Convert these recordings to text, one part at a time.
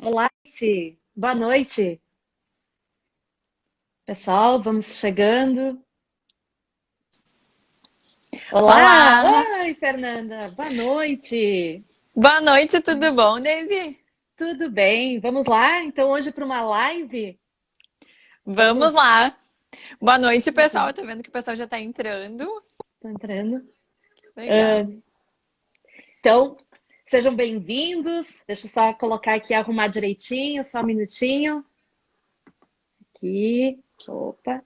Olá, Ti. Boa noite, pessoal. Vamos chegando. Olá! Olá! Oi, Fernanda. Boa noite. Boa noite, tudo bom, Daisy? Tudo bem? Vamos lá? Então, hoje para uma live? Vamos Vamos? lá! Boa noite, pessoal. Uhum. Eu tô vendo que o pessoal já tá entrando. Tô entrando. Legal. Então, sejam bem-vindos. Deixa eu só colocar aqui, arrumar direitinho, só um minutinho. Aqui. Opa.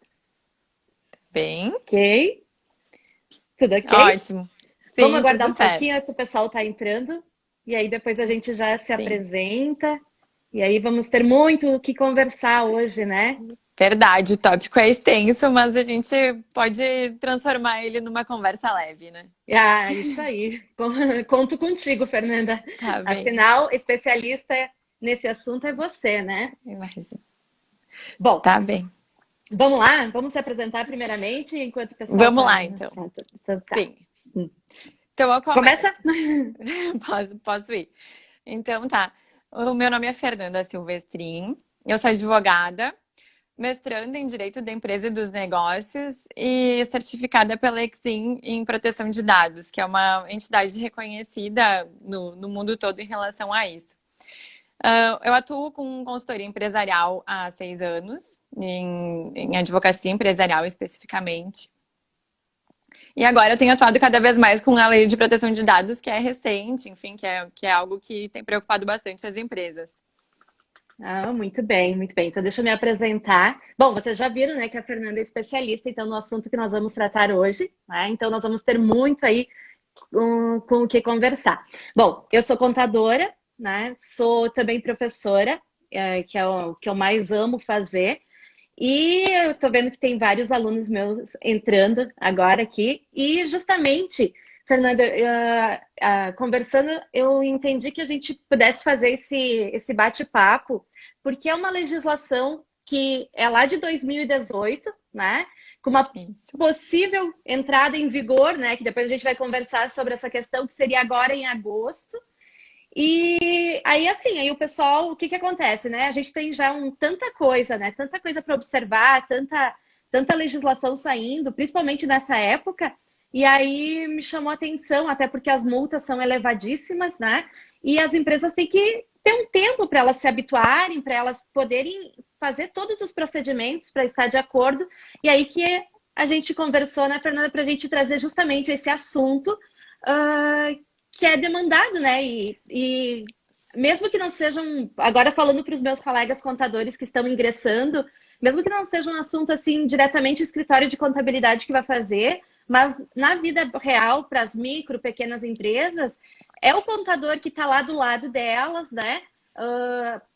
Bem, Ok. Tudo ok? ótimo. Vamos Sim, aguardar tudo um certo. pouquinho que o pessoal está entrando. E aí depois a gente já se Sim, apresenta. E aí vamos ter muito o que conversar hoje, né? verdade. O tópico é extenso, mas a gente pode transformar ele numa conversa leve, né? Ah, isso aí. Conto contigo, Fernanda. Tá bem. Afinal, especialista nesse assunto é você, né? Imagina. Bom, Tá bem. vamos lá? Vamos se apresentar primeiramente enquanto o pessoal Vamos tá. lá, então. Tá. Sim. Então eu Começa? começo. Posso ir? Então tá. O meu nome é Fernanda Silvestrin. Eu sou advogada, mestranda em Direito da Empresa e dos Negócios e certificada pela Exim em Proteção de Dados, que é uma entidade reconhecida no mundo todo em relação a isso. Eu atuo com consultoria empresarial há 6 anos, em advocacia empresarial especificamente. E agora eu tenho atuado cada vez mais com a lei de proteção de dados, que é recente, enfim, que é algo que tem preocupado bastante as empresas. Ah, muito bem, muito bem. Então, deixa eu me apresentar. Bom, vocês já viram, né, que a Fernanda é especialista, então, no assunto que nós vamos tratar hoje, né? Então, nós vamos ter muito aí com o que conversar. Bom, eu sou contadora, né? Sou também professora, que é o que eu mais amo fazer. E eu estou vendo que tem vários alunos meus entrando agora aqui. E justamente, Fernanda, conversando, eu entendi que a gente pudesse fazer esse bate-papo, porque é uma legislação que é lá de 2018, né? Com uma Isso. possível entrada em vigor, né? Que depois a gente vai conversar sobre essa questão, que seria agora em agosto. E aí, assim, aí o pessoal, o que que acontece, né? A gente tem já tanta coisa, né? Tanta coisa para observar, tanta legislação saindo, principalmente nessa época. E aí me chamou a atenção, até porque as multas são elevadíssimas, né? E as empresas têm que ter um tempo para elas se habituarem, para elas poderem fazer todos os procedimentos para estar de acordo. E aí que a gente conversou, né, Fernanda, para a gente trazer justamente esse assunto, ah, que é demandado, né? E mesmo que não sejam, agora falando para os meus colegas contadores que estão ingressando, mesmo que não seja um assunto assim diretamente o escritório de contabilidade que vai fazer, mas na vida real, para as micro, pequenas empresas, é o contador que está lá do lado delas, né?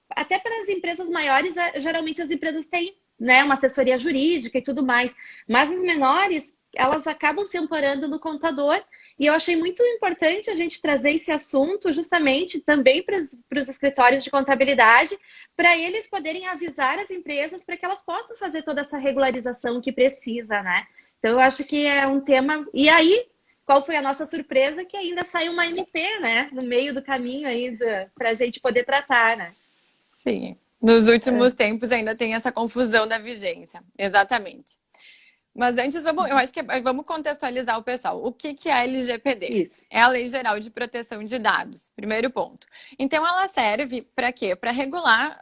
Até para as empresas maiores, geralmente as empresas têm, né, uma assessoria jurídica e tudo mais, mas as menores, elas acabam se amparando no contador e eu achei muito importante a gente trazer esse assunto justamente também para os escritórios de contabilidade, para eles poderem avisar as empresas para que elas possam fazer toda essa regularização que precisa, né? Então, eu acho que é um tema. E aí, qual foi a nossa surpresa? Que ainda saiu uma MP, né? No meio do caminho aí para a gente poder tratar, né? Sim. Nos últimos tempos ainda tem essa confusão da vigência. Exatamente. Mas antes, eu acho que vamos contextualizar o pessoal. O que é a LGPD? Isso. É a Lei Geral de Proteção de Dados, primeiro ponto. Então, ela serve para quê? Para regular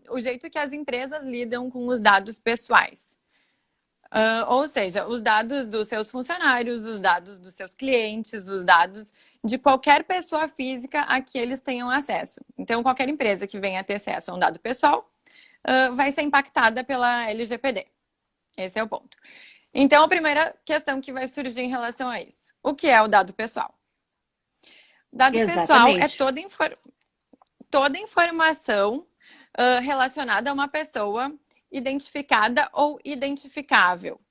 o jeito que as empresas lidam com os dados pessoais. Ou seja, os dados dos seus funcionários, os dados dos seus clientes, os dados de qualquer pessoa física a que eles tenham acesso. Então, qualquer empresa que venha ter acesso a um dado pessoal vai ser impactada pela LGPD. Esse é o ponto. Então, a primeira questão que vai surgir em relação a isso: o que é o dado pessoal? Dado pessoal é Exatamente. toda informação relacionada a uma pessoa identificada ou identificável.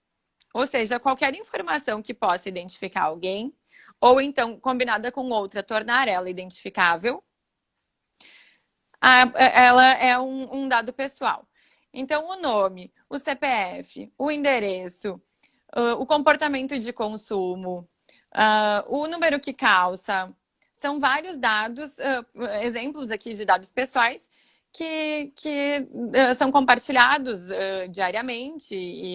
Ou seja, qualquer informação que possa identificar alguém, ou então combinada com outra, tornar ela identificável, ela é um dado pessoal. Então, o nome, o CPF, o endereço, o comportamento de consumo, o número que calça, são vários dados, exemplos aqui de dados pessoais, que são compartilhados diariamente e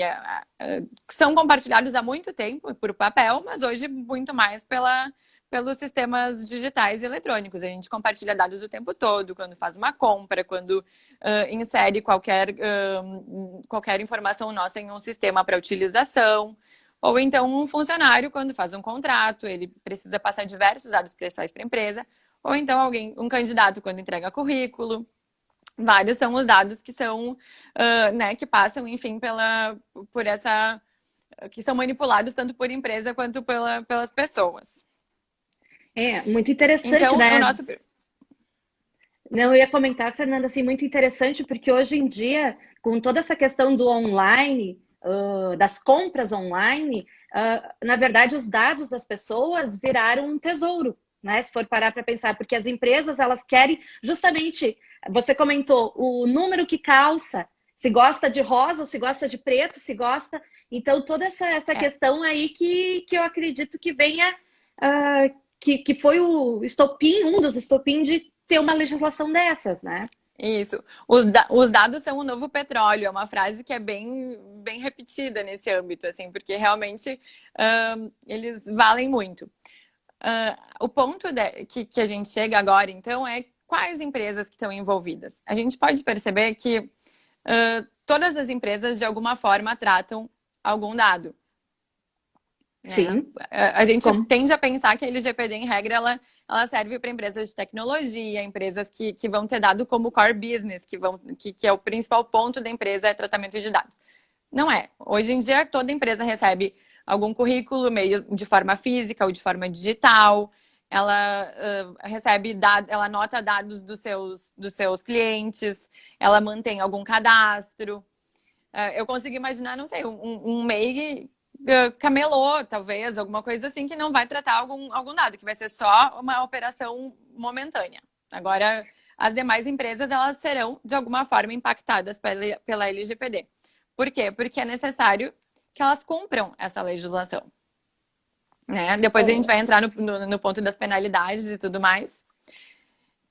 são compartilhados há muito tempo por papel, mas hoje muito mais pelos sistemas digitais e eletrônicos. A gente compartilha dados o tempo todo, quando faz uma compra, quando insere qualquer informação nossa em um sistema para utilização. Ou então um funcionário, quando faz um contrato, ele precisa passar diversos dados pessoais para a empresa. Ou então um candidato, quando entrega currículo. Vários são os dados que são, né, que passam, enfim, que são manipulados tanto por empresa quanto pelas pessoas. Muito interessante, Então, né? o nosso... Não, eu ia comentar, Fernanda, assim, muito interessante, porque hoje em dia, com toda essa questão do online, das compras online, na verdade, os dados das pessoas viraram um tesouro, né? Se for parar para pensar, porque as empresas, elas querem justamente, você comentou, o número que calça, se gosta de rosa ou se gosta de preto, se gosta. Então, toda essa questão aí que eu acredito que venha, que foi o estopim, um dos estopim de ter uma legislação dessas, né? Isso. Os dados são o novo petróleo. É uma frase que é bem, bem repetida nesse âmbito, assim, porque realmente eles valem muito. O ponto que a gente chega agora, então, é quais empresas que estão envolvidas. A gente pode perceber que todas as empresas, de alguma forma, tratam algum dado. Sim. A gente tende a pensar que a LGPD, em regra, ela serve para empresas de tecnologia, empresas que vão ter dado como core business, que é o principal ponto da empresa, é tratamento de dados. Não é. Hoje em dia, toda empresa recebe algum currículo, meio de forma física ou de forma digital. Ela recebe dados, ela anota dados dos seus clientes, ela mantém algum cadastro. Eu consigo imaginar, não sei, um MEI camelô, talvez, alguma coisa assim, que não vai tratar algum dado, que vai ser só uma operação momentânea. Agora, as demais empresas, elas serão, de alguma forma, impactadas pela LGPD. Por quê? Porque é necessário que elas cumpram essa legislação. Né? Depois a gente vai entrar no ponto das penalidades e tudo mais.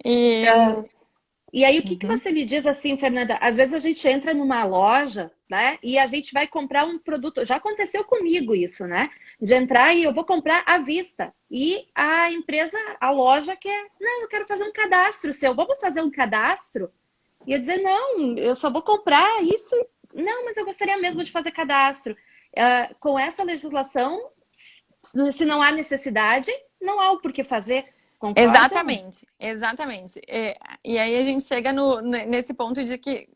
E aí, o que você me diz assim, Fernanda? Às vezes a gente entra numa loja, né? E a gente vai comprar um produto. Já aconteceu comigo isso, né? De entrar e eu vou comprar à vista. E a empresa, a loja quer, não, eu quero fazer um cadastro seu. Vamos fazer um cadastro? E eu dizer, não, eu só vou comprar isso. Não, mas eu gostaria mesmo de fazer cadastro. Com essa legislação, se não há necessidade, não há o porquê fazer. Concorda? Exatamente, exatamente. E aí a gente chega nesse ponto de que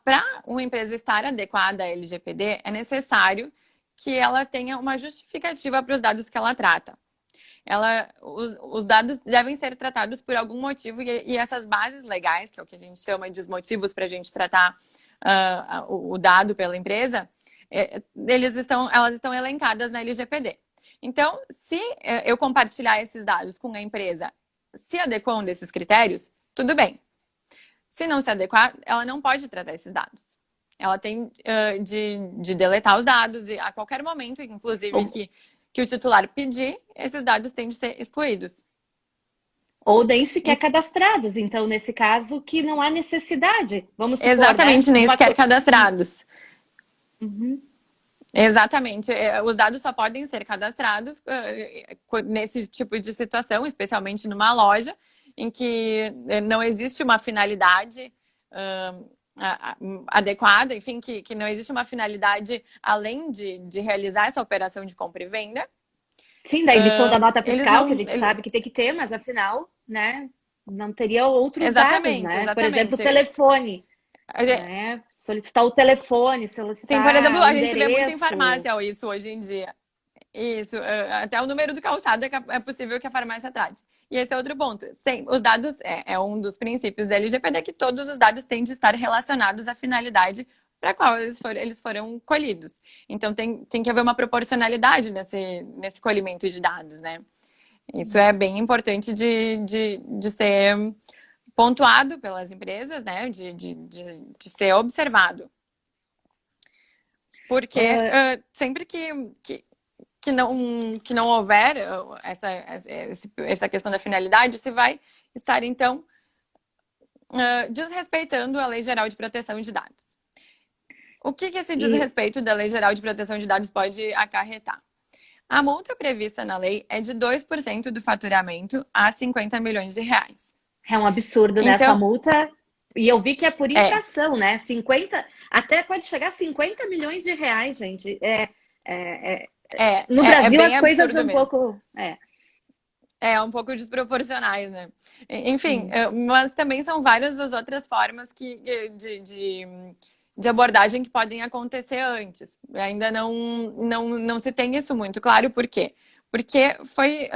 para uma empresa estar adequada à LGPD, é necessário que ela tenha uma justificativa para os dados que ela trata. Os dados devem ser tratados por algum motivo e essas bases legais, que é o que a gente chama de motivos para a gente tratar o dado pela empresa, elas estão elencadas na LGPD. Então, se eu compartilhar esses dados com a empresa se adequando desses critérios, tudo bem. Se não se adequar, ela não pode tratar esses dados. Ela tem de deletar os dados e a qualquer momento, inclusive que o titular pedir, esses dados têm de ser excluídos. Ou nem sequer cadastrados. Então, nesse caso, que não há necessidade. Vamos supor, exatamente, né? nem sequer cadastrados. Uhum. Exatamente. Os dados só podem ser cadastrados nesse tipo de situação, especialmente numa loja, em que não existe uma finalidade adequada, enfim, que não existe uma finalidade além de realizar essa operação de compra e venda. Sim, da emissão da nota fiscal, que a gente sabe que tem que ter, mas afinal, né, não teria outros dados, né? Por exemplo, o telefone. Né? Solicitar o telefone, solicitar. Sim, por exemplo, a gente vê muito em farmácia isso hoje em dia. Isso, até o número do calçado é possível que a farmácia trate. E esse é outro ponto. Sim, os dados é um dos princípios da LGPD, que todos os dados têm de estar relacionados à finalidade para a qual eles foram colhidos. Então, tem que haver uma proporcionalidade nesse colhimento de dados, né? Isso é bem importante de ser pontuado pelas empresas, né? De ser observado. Porque sempre que não houver essa questão da finalidade, você vai estar, então, desrespeitando a Lei Geral de Proteção de Dados. O que esse E desrespeito da Lei Geral de Proteção de Dados pode acarretar? A multa prevista na lei é de 2% do faturamento a 50 milhões de reais. é um absurdo nessa Então, multa. E eu vi que é por é, infração, né? 50, até pode chegar a 50 milhões de reais, gente. É, no é Brasil bem as coisas absurdo um mesmo. pouco. É um pouco desproporcionais, né? Enfim, Sim. mas também são várias as outras formas de abordagem que podem acontecer antes. Ainda não se tem isso muito claro, por quê? Porque foi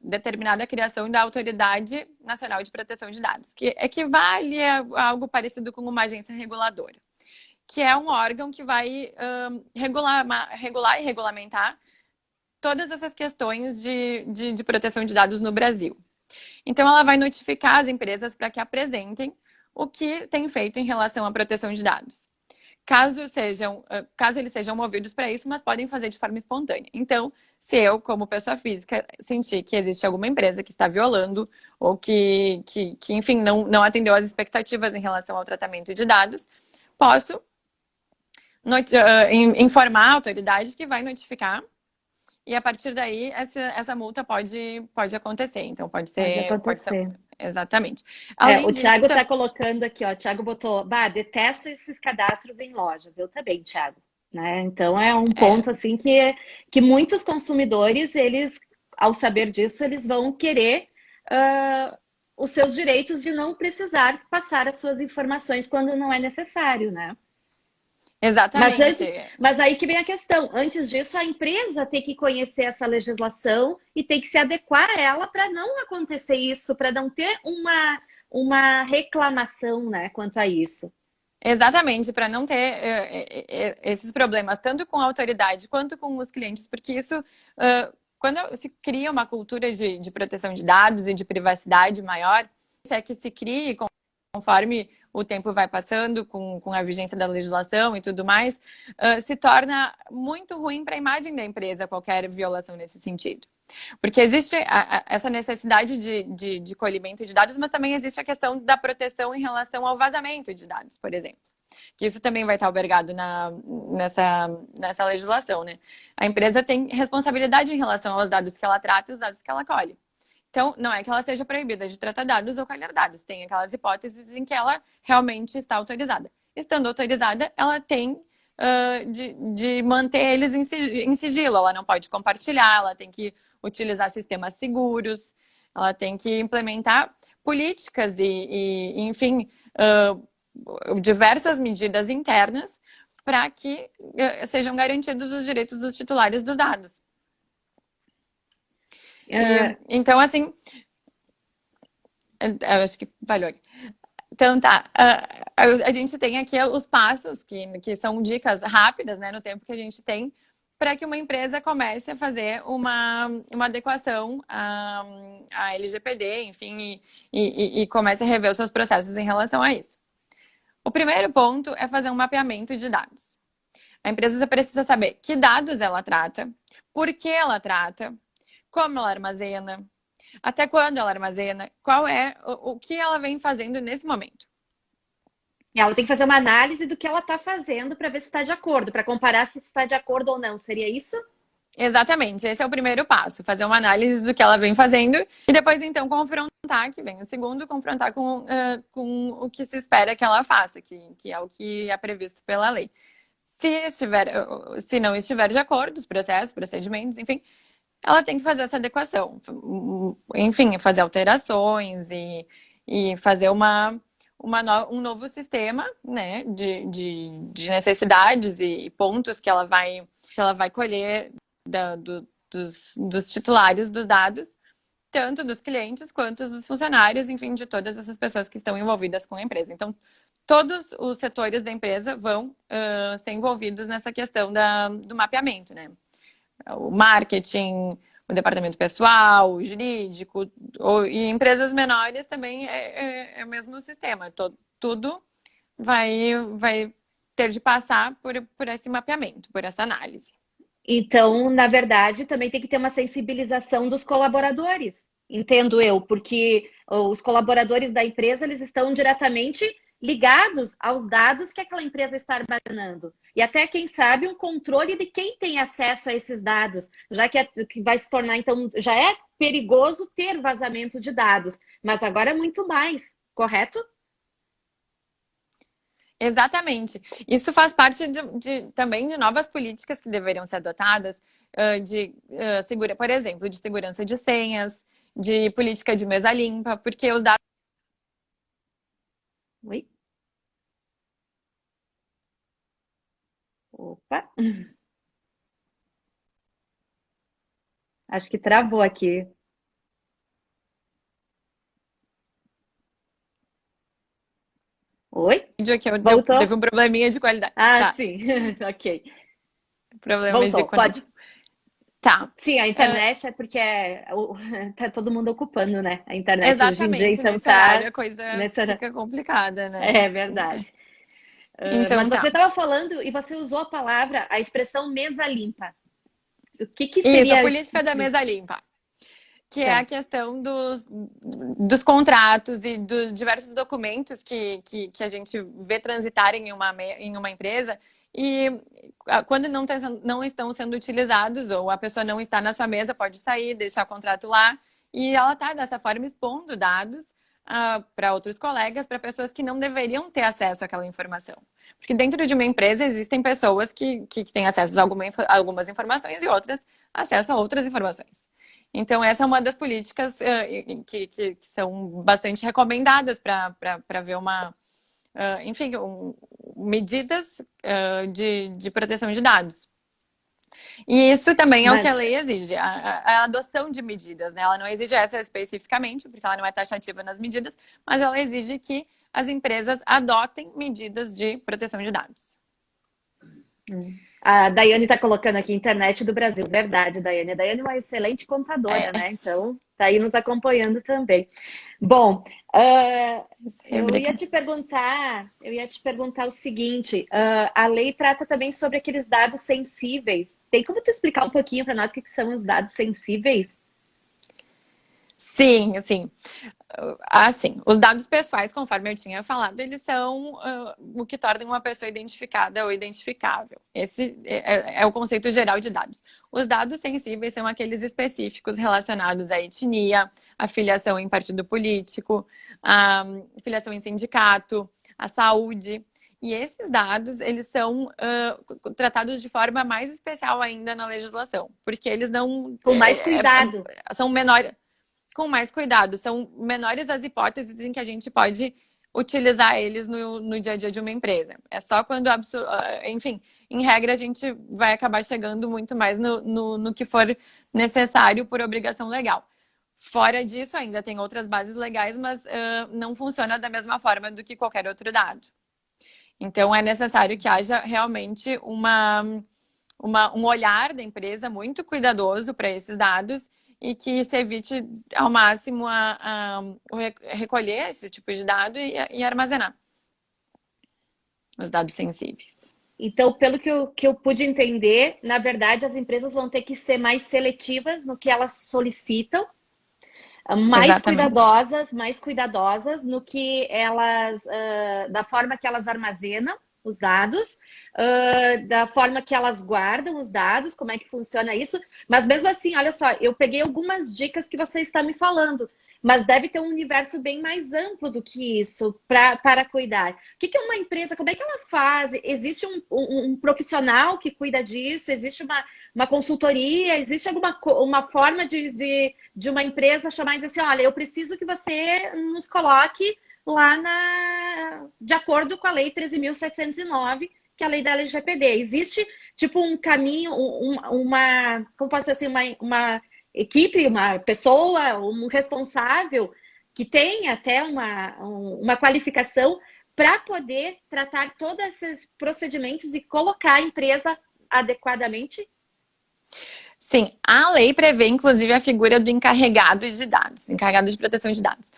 determinada a criação da Autoridade Nacional de Proteção de Dados, que equivale a algo parecido com uma agência reguladora, que é um órgão que vai regular e regulamentar todas essas questões de proteção de dados no Brasil. Então, ela vai notificar as empresas para que apresentem o que tem feito em relação à proteção de dados. Caso eles sejam movidos para isso, mas podem fazer de forma espontânea. Então, se eu, como pessoa física, sentir que existe alguma empresa que está violando ou enfim, não atendeu às expectativas em relação ao tratamento de dados, posso informar a autoridade que vai notificar. E a partir daí, essa multa pode acontecer. Então, pode Pode ser. acontecer. Exatamente. Além O disso, Thiago está colocando aqui, ó. O Thiago botou, detesto esses cadastros em lojas. Eu também, Thiago. Né? Então é um é, ponto assim que muitos consumidores, eles, ao saber disso, eles vão querer os seus direitos de não precisar passar as suas informações quando não é necessário, né? Mas exatamente. antes, mas aí que vem a questão. Antes disso, a empresa tem que conhecer essa legislação e tem que se adequar a ela para não acontecer isso, para não ter uma reclamação, né, quanto a isso. Exatamente, para não ter esses problemas, tanto com a autoridade quanto com os clientes, porque isso, quando se cria uma cultura de proteção de dados e de privacidade maior, é que se crie conforme o tempo vai passando, com a vigência da legislação e tudo mais, se torna muito ruim para a imagem da empresa qualquer violação nesse sentido. Porque existe essa necessidade de colhimento de dados, mas também existe a questão da proteção em relação ao vazamento de dados, por exemplo. Que isso também vai estar albergado nessa legislação, né? A empresa tem responsabilidade em relação aos dados que ela trata e os dados que ela colhe. Então, não é que ela seja proibida de tratar dados ou colher dados. Tem aquelas hipóteses em que ela realmente está autorizada. Estando autorizada, ela tem de manter eles em sigilo. Ela não pode compartilhar, ela tem que utilizar sistemas seguros, ela tem que implementar políticas enfim, diversas medidas internas para que sejam garantidos os direitos dos titulares dos dados. Então, assim, eu acho que falhou aqui. Então, tá. A gente tem aqui os passos que são dicas rápidas, né, no tempo que a gente tem, para que uma empresa comece a fazer uma adequação à LGPD, enfim, e comece a rever os seus processos em relação a isso. O primeiro ponto é fazer um mapeamento de dados. A empresa precisa saber que dados ela trata, por que ela trata, como ela armazena, até quando ela armazena, qual é o que ela vem fazendo nesse momento. Ela tem que fazer uma análise do que ela está fazendo para ver se está de acordo, para comparar se está de acordo ou não. Seria isso? Exatamente, esse é o primeiro passo, fazer uma análise do que ela vem fazendo e depois então confrontar, que vem o segundo, confrontar com o que se espera que ela faça, que é o que é previsto pela lei. Se não estiver de acordo, os processos, procedimentos, enfim, ela tem que fazer essa adequação, enfim, fazer alterações e fazer um novo sistema, né, de necessidades e pontos que ela vai colher dos titulares dos dados, tanto dos clientes quanto dos funcionários, enfim, de todas essas pessoas que estão envolvidas com a empresa. Então, todos os setores da empresa vão ser envolvidos nessa questão do mapeamento, né? O marketing, o departamento pessoal, o jurídico, e empresas menores também é o mesmo sistema. Tudo vai ter de passar por esse mapeamento, por essa análise. Então, na verdade, também tem que ter uma sensibilização dos colaboradores. entendo eu, porque os colaboradores da empresa, eles estão diretamente ligados aos dados que aquela empresa está armazenando. E até, quem sabe, um controle de quem tem acesso a esses dados, já que vai se tornar, então, já é perigoso ter vazamento de dados, mas agora é muito mais, correto? Exatamente. Isso faz parte também de novas políticas que deveriam ser adotadas, por exemplo, de segurança de senhas, de política de mesa limpa, porque os dados. Oi? Opa, acho que travou aqui. Oi? Aqui Voltou? teve um probleminha de qualidade. Ah, Tá, sim, ok. problemas de Voltou, pode. conexão. Tá. Sim, a Ah, internet é porque tá todo mundo ocupando, né? A internet hoje em dia, exatamente, então nesse horário tá a coisa nesse horário. fica complicada, né? É verdade. Mas Então você tá. estava falando e você usou a palavra, a expressão mesa limpa. O que Isso, a seria? política da mesa limpa, que é a Tá. questão dos contratos e dos diversos documentos que a gente vê transitarem em uma empresa e quando não estão sendo utilizados ou a pessoa não está na sua mesa, pode sair, deixar o contrato lá e ela está dessa forma expondo dados para outros colegas, para pessoas que não deveriam ter acesso àquela informação. Porque dentro de uma empresa existem pessoas que têm acesso a algumas informações e outras acesso a outras informações. Então, essa é uma das políticas que são bastante recomendadas para ver enfim, medidas de proteção de dados. E isso também é o que a Mas, lei exige, a adoção de medidas, né? Ela não exige essa especificamente, porque ela não é taxativa nas medidas, mas ela exige que as empresas adotem medidas de proteção de dados. a Daiane está colocando aqui internet do Brasil. Verdade, Daiane. A Daiane é uma excelente contadora, É, né? Então, está aí nos acompanhando também. Bom, ah, isso aí, obrigada. eu ia te perguntar o seguinte: a lei trata também sobre aqueles dados sensíveis. Tem como tu explicar um pouquinho para nós o que são os dados sensíveis? Sim, sim. Assim, os dados pessoais, conforme eu tinha falado, eles são o que torna uma pessoa identificada ou identificável. Esse é o conceito geral de dados. Os dados sensíveis são aqueles específicos relacionados à etnia, à filiação em partido político, à filiação em sindicato, à saúde. E esses dados, eles são tratados de forma mais especial ainda na legislação, porque eles não Com mais cuidado. são menores com mais cuidado. São menores as hipóteses em que a gente pode utilizar eles no dia a dia de uma empresa. É só quando, enfim, em regra, a gente vai acabar chegando muito mais no que for necessário por obrigação legal. Fora disso, ainda tem outras bases legais, mas não funciona da mesma forma do que qualquer outro dado. Então, é necessário que haja realmente um olhar da empresa muito cuidadoso para esses dados e que se evite ao máximo recolher esse tipo de dado e armazenar os dados sensíveis. Então, pelo que eu pude entender, na verdade, as empresas vão ter que ser mais seletivas no que elas solicitam, Exatamente. mais cuidadosas no que elas, da forma que elas armazenam os dados, da forma que elas guardam os dados, como é que funciona isso. Mas mesmo assim, olha só, eu peguei algumas dicas que você está me falando, mas deve ter um universo bem mais amplo do que isso para cuidar. O que é uma empresa? Como é que ela faz? Existe um profissional que cuida disso? Existe uma consultoria? Existe uma forma de uma empresa chamar e dizer assim, olha, eu preciso que você nos coloque lá de acordo com a Lei 13.709, que é a lei da LGPD. Existe, tipo, um caminho, como posso dizer assim, uma equipe, uma pessoa, um responsável que tem até uma qualificação para poder tratar todos esses procedimentos e colocar a empresa adequadamente? Sim, a lei prevê, inclusive, a figura do encarregado de dados, encarregado de proteção de dados.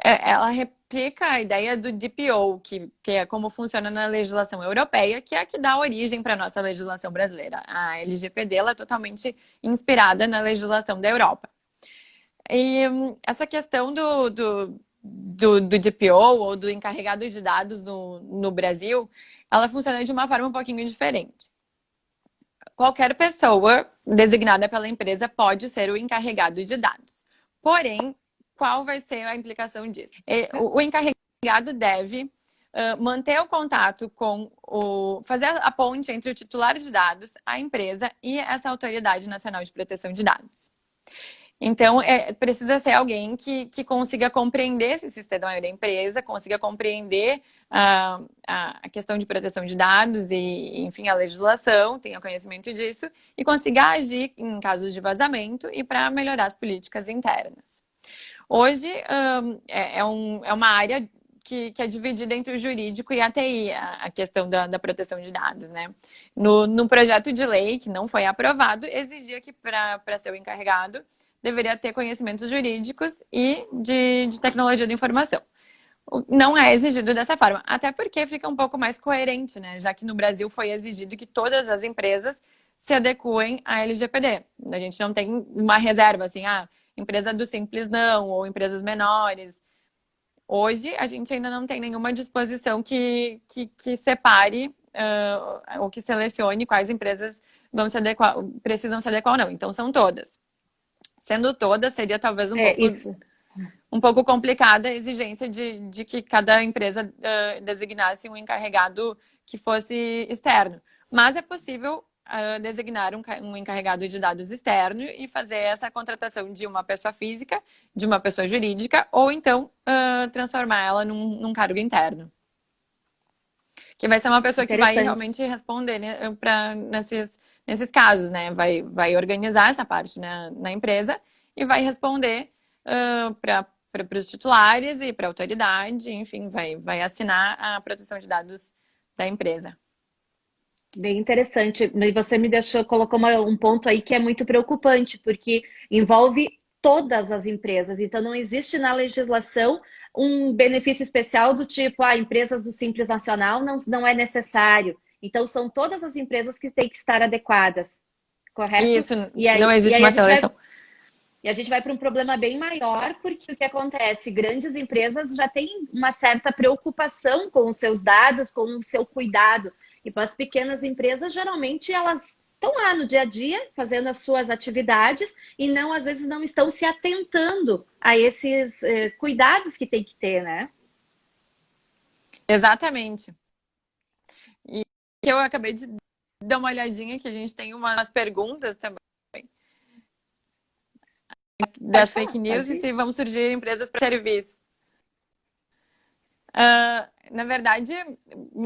Ela replica a ideia do DPO, que é como funciona na legislação europeia, que é a que dá origem para a nossa legislação brasileira. A LGPD ela é totalmente inspirada na legislação da Europa. E essa questão do DPO ou do encarregado de dados no Brasil, ela funciona de uma forma um pouquinho diferente. Qualquer pessoa designada pela empresa pode ser o encarregado de dados. Porém, qual vai ser a implicação disso? O encarregado deve manter o contato com fazer a ponte entre o titular de dados, a empresa e essa Autoridade Nacional de Proteção de Dados. Então, precisa ser alguém que consiga compreender esse sistema da empresa, consiga compreender a questão de proteção de dados e, enfim, a legislação, tenha conhecimento disso e consiga agir em casos de vazamento e para melhorar as políticas internas. Hoje, é uma área que é dividida entre o jurídico e a TI, a questão da proteção de dados, né? No projeto de lei, que não foi aprovado, exigia que para ser o encarregado, deveria ter conhecimentos jurídicos e de tecnologia da informação. Não é exigido dessa forma, até porque fica um pouco mais coerente, né? Já que no Brasil foi exigido que todas as empresas se adequem à LGPD. A gente não tem uma reserva, assim, empresa do Simples não, ou empresas menores. Hoje, a gente ainda não tem nenhuma disposição que separe ou que selecione quais empresas vão se adequar, precisam se adequar ou não. Então, são todas. Sendo todas, seria talvez um pouco complicada a exigência de que cada empresa designasse um encarregado que fosse externo. Mas é possível designar um encarregado de dados externo e fazer essa contratação de uma pessoa física, de uma pessoa jurídica, ou então transformar ela num cargo interno. Que vai ser uma pessoa que vai realmente responder, né, nesses casos, né? Vai organizar essa parte, né, na empresa e vai responder para os titulares e para a autoridade, enfim, vai assinar a proteção de dados da empresa. Bem interessante. E você colocou um ponto aí que é muito preocupante, porque envolve todas as empresas. Então, não existe na legislação um benefício especial do tipo, empresas do Simples Nacional não é necessário. Então, são todas as empresas que têm que estar adequadas, correto? Isso, não existe uma seleção. E a gente vai para um problema bem maior, porque o que acontece? Grandes empresas já têm uma certa preocupação com os seus dados, com o seu cuidado. E para as pequenas empresas, geralmente, elas estão lá no dia a dia, fazendo as suas atividades, e às vezes não estão se atentando a esses cuidados que tem que ter, né? Exatamente. E eu acabei de dar uma olhadinha que a gente tem umas perguntas também das fake news e se vão surgir empresas para serviço. Na verdade,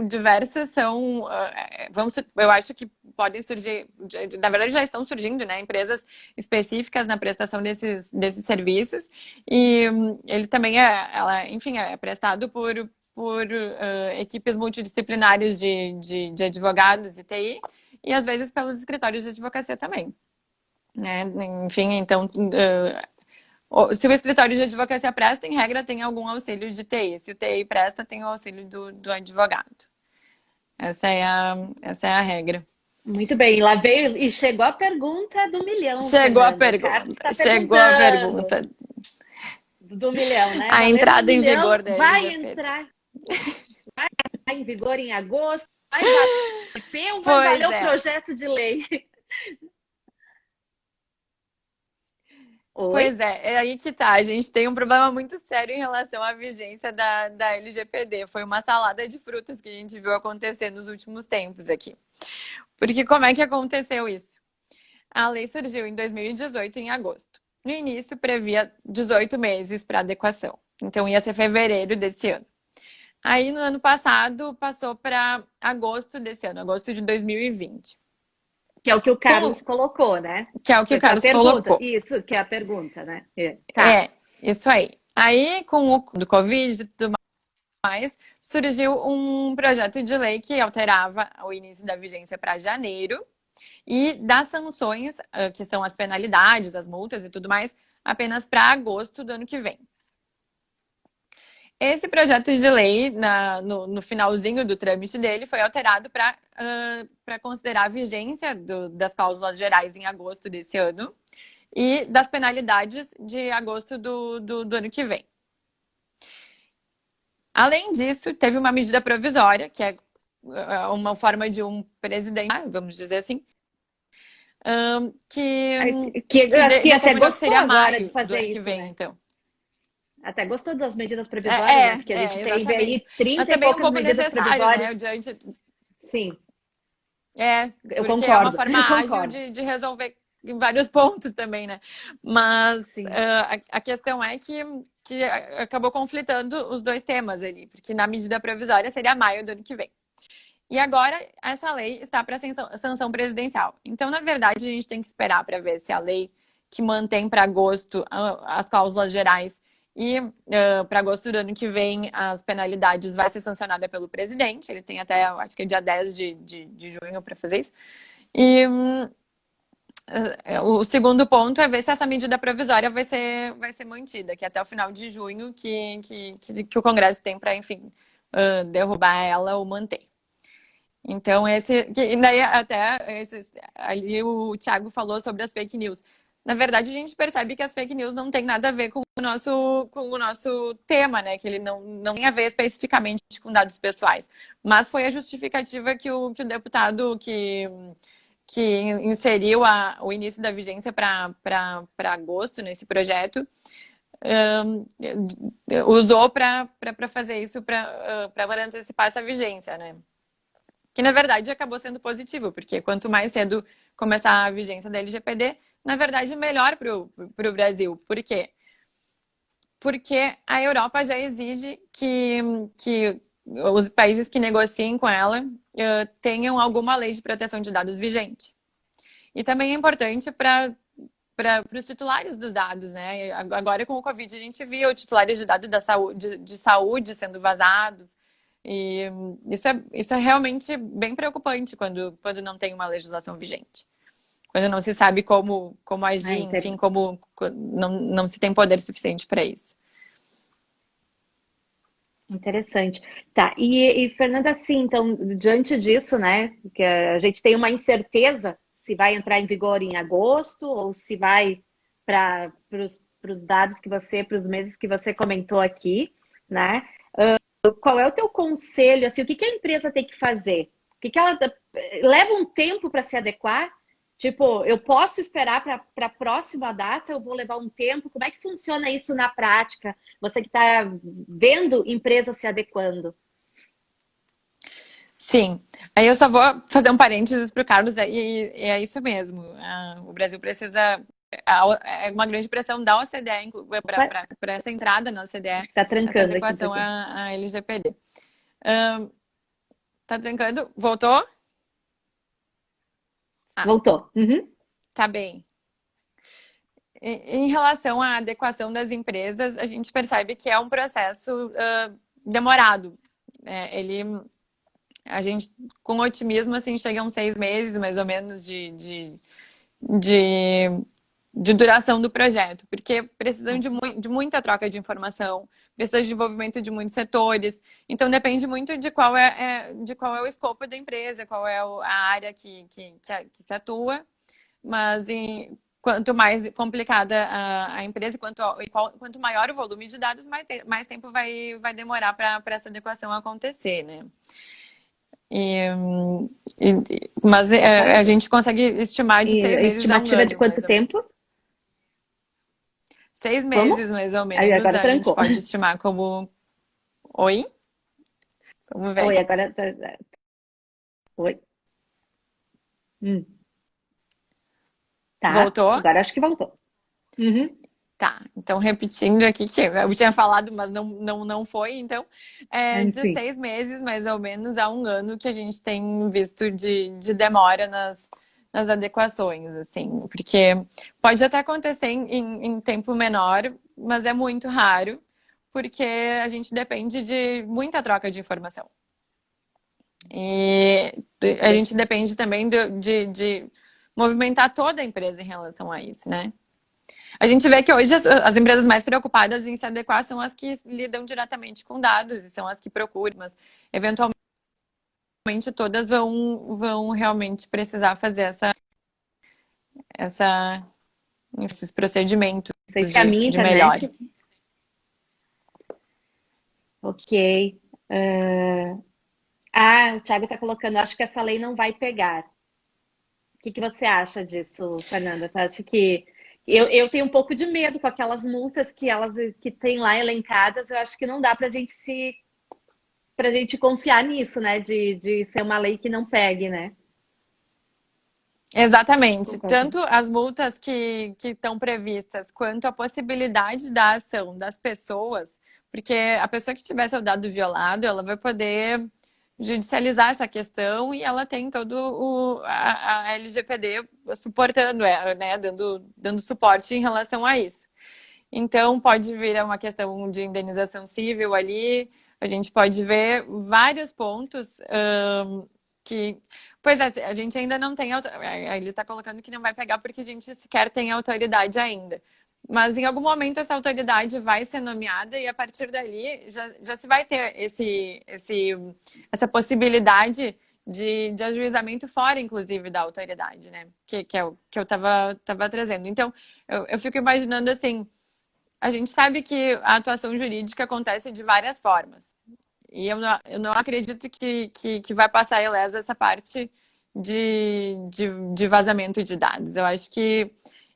diversas são... eu acho que podem surgir... Na verdade, já estão surgindo, né? Empresas específicas na prestação desses serviços. E ele também é prestado por equipes multidisciplinares de advogados e TI. E, às vezes, pelos escritórios de advocacia também. Né? Enfim, então... se o escritório de advocacia presta, em regra, tem algum auxílio de TI. Se o TI presta, tem o auxílio do advogado. Essa é a regra. Muito bem. Lá veio e chegou a pergunta do milhão. Chegou a pergunta. Chegou a pergunta. Do milhão, né? A entrada em vigor da vai entrar em vigor em agosto. Vai valer ou vai valer o projeto de lei? Pois é aí que tá. A gente tem um problema muito sério em relação à vigência da LGPD. Foi uma salada de frutas que a gente viu acontecer nos últimos tempos aqui. Porque como é que aconteceu isso? A lei surgiu em 2018, em agosto. No início, previa 18 meses para adequação. Então, ia ser fevereiro desse ano. Aí, no ano passado, passou para agosto desse ano, agosto de 2020. Que é o que o Carlos colocou, né? Que é o que o Carlos colocou. Isso, que é a pergunta, né? Isso aí. Aí, com o do Covid e tudo mais, surgiu um projeto de lei que alterava o início da vigência para janeiro e das sanções, que são as penalidades, as multas e tudo mais, apenas para agosto do ano que vem. Esse projeto de lei, no finalzinho do trâmite dele, foi alterado para considerar a vigência das cláusulas gerais em agosto desse ano e das penalidades de agosto do ano que vem. Além disso, teve uma medida provisória, que é uma forma de um presidente, vamos dizer assim, Que acho que até determinou que gostou seria agora de maio do fazer ano que isso, vem, né? então. Até gostou das medidas provisórias, né? Porque a gente teve Exatamente. aí Mas 30 e também um poucas pouco medidas necessário, né? provisórias. Sim, eu Porque é uma concordo, forma eu ágil concordo. de resolver em vários pontos também, né? Mas Sim. a questão é que acabou conflitando os dois temas ali, porque na medida provisória seria maio do ano que vem. E agora essa lei está para sanção presidencial. Então, na verdade, a gente tem que esperar para ver se a lei que mantém para agosto as cláusulas gerais e para agosto do ano que vem as penalidades vai ser sancionada pelo presidente. Ele tem até, acho que é dia 10 de junho para fazer isso. E o segundo ponto é ver se essa medida provisória vai ser mantida, que é até o final de junho que o Congresso tem para, enfim, derrubar ela ou manter. Então, daí ali o Thiago falou sobre as fake news. Na verdade, a gente percebe que as fake news não tem nada a ver com o nosso tema, né? Que ele não tem a ver especificamente com dados pessoais. Mas foi a justificativa que o deputado que inseriu o início da vigência para agosto nesse projeto usou para fazer isso, para antecipar essa vigência, né? Que na verdade acabou sendo positivo, porque quanto mais cedo começar a vigência da LGPD, na verdade melhor para o Brasil. Por quê? Porque a Europa já exige que os países que negociem com ela tenham alguma lei de proteção de dados vigente. E também é importante para os titulares dos dados, né? Agora com o Covid a gente viu titulares de dados de saúde sendo vazados. E isso é realmente bem preocupante quando não tem uma legislação vigente. Quando não se sabe como agir, enfim, como não se tem poder suficiente para isso. Interessante. Tá, e Fernanda, assim, então, diante disso, né, que a gente tem uma incerteza se vai entrar em vigor em agosto ou se vai para os dados para os meses que você comentou aqui, né? Qual é o teu conselho, assim, o que a empresa tem que fazer? Que ela leva um tempo para se adequar? Tipo, eu posso esperar para a próxima data, eu vou levar um tempo. Como é que funciona isso na prática? Você que está vendo empresas se adequando. Sim, aí eu só vou fazer um parênteses para o Carlos, e é isso mesmo. O Brasil precisa. É uma grande pressão da OCDE para essa entrada na OCDE, Está essa trancando aqui um adequação pouquinho. à LGPD. Tá trancando? Voltou? Voltou. Uhum. Tá bem. Em relação à adequação das empresas, a gente percebe que é um processo demorado. A gente, com otimismo, assim, chega a uns 6 meses, mais ou menos, de, de duração do projeto, porque precisam de muita troca de informação, precisa de envolvimento de muitos setores, então depende muito de qual é o escopo da empresa, qual é a área que se atua, mas quanto mais complicada a empresa, quanto maior o volume de dados, mais tempo vai demorar para essa adequação acontecer, né? Mas a gente consegue estimar de 6 meses a um Estimativa de ano, quanto mais ou tempo? menos. 6 meses, Como? mais ou Aí menos, agora a gente trancou. pode estimar como. Oi? Vamos ver Oi, aqui. agora. Oi. Tá, Voltou? agora acho que voltou. Uhum. Tá, então repetindo aqui que eu tinha falado, mas não foi. Então, de Sim. 6 meses, mais ou menos, a um ano que a gente tem visto de demora nas adequações, assim, porque pode até acontecer em tempo menor, mas é muito raro, porque a gente depende de muita troca de informação. E a gente depende também de movimentar toda a empresa em relação a isso, né? A gente vê que hoje as empresas mais preocupadas em se adequar são as que lidam diretamente com dados e são as que procuram, mas eventualmente todas vão realmente precisar fazer essa esses procedimentos Vocês caminham a de melhora. internet? Ok. O Thiago está colocando, acho que essa lei não vai pegar. O que você acha disso, Fernanda? Você acha que eu tenho um pouco de medo com aquelas multas que elas que tem lá elencadas, eu acho que não dá para gente confiar nisso, né? De ser uma lei que não pegue, né? Exatamente. Concordo. Tanto as multas que estão previstas, quanto a possibilidade da ação das pessoas, porque a pessoa que tiver seu dado violado, ela vai poder judicializar essa questão e ela tem todo a LGPD suportando, né, dando suporte em relação a isso. Então, pode vir a uma questão de indenização civil ali, a gente pode ver vários pontos que. Pois é, a gente ainda não tem. Ele está colocando que não vai pegar porque a gente sequer tem autoridade ainda. Mas em algum momento essa autoridade vai ser nomeada e a partir dali já se vai ter essa possibilidade de ajuizamento fora, inclusive, da autoridade, né? Que é o que eu estava trazendo. Então, eu fico imaginando assim. A gente sabe que a atuação jurídica acontece de várias formas. E eu não acredito que vai passar ilesa essa parte de vazamento de dados. Eu acho que,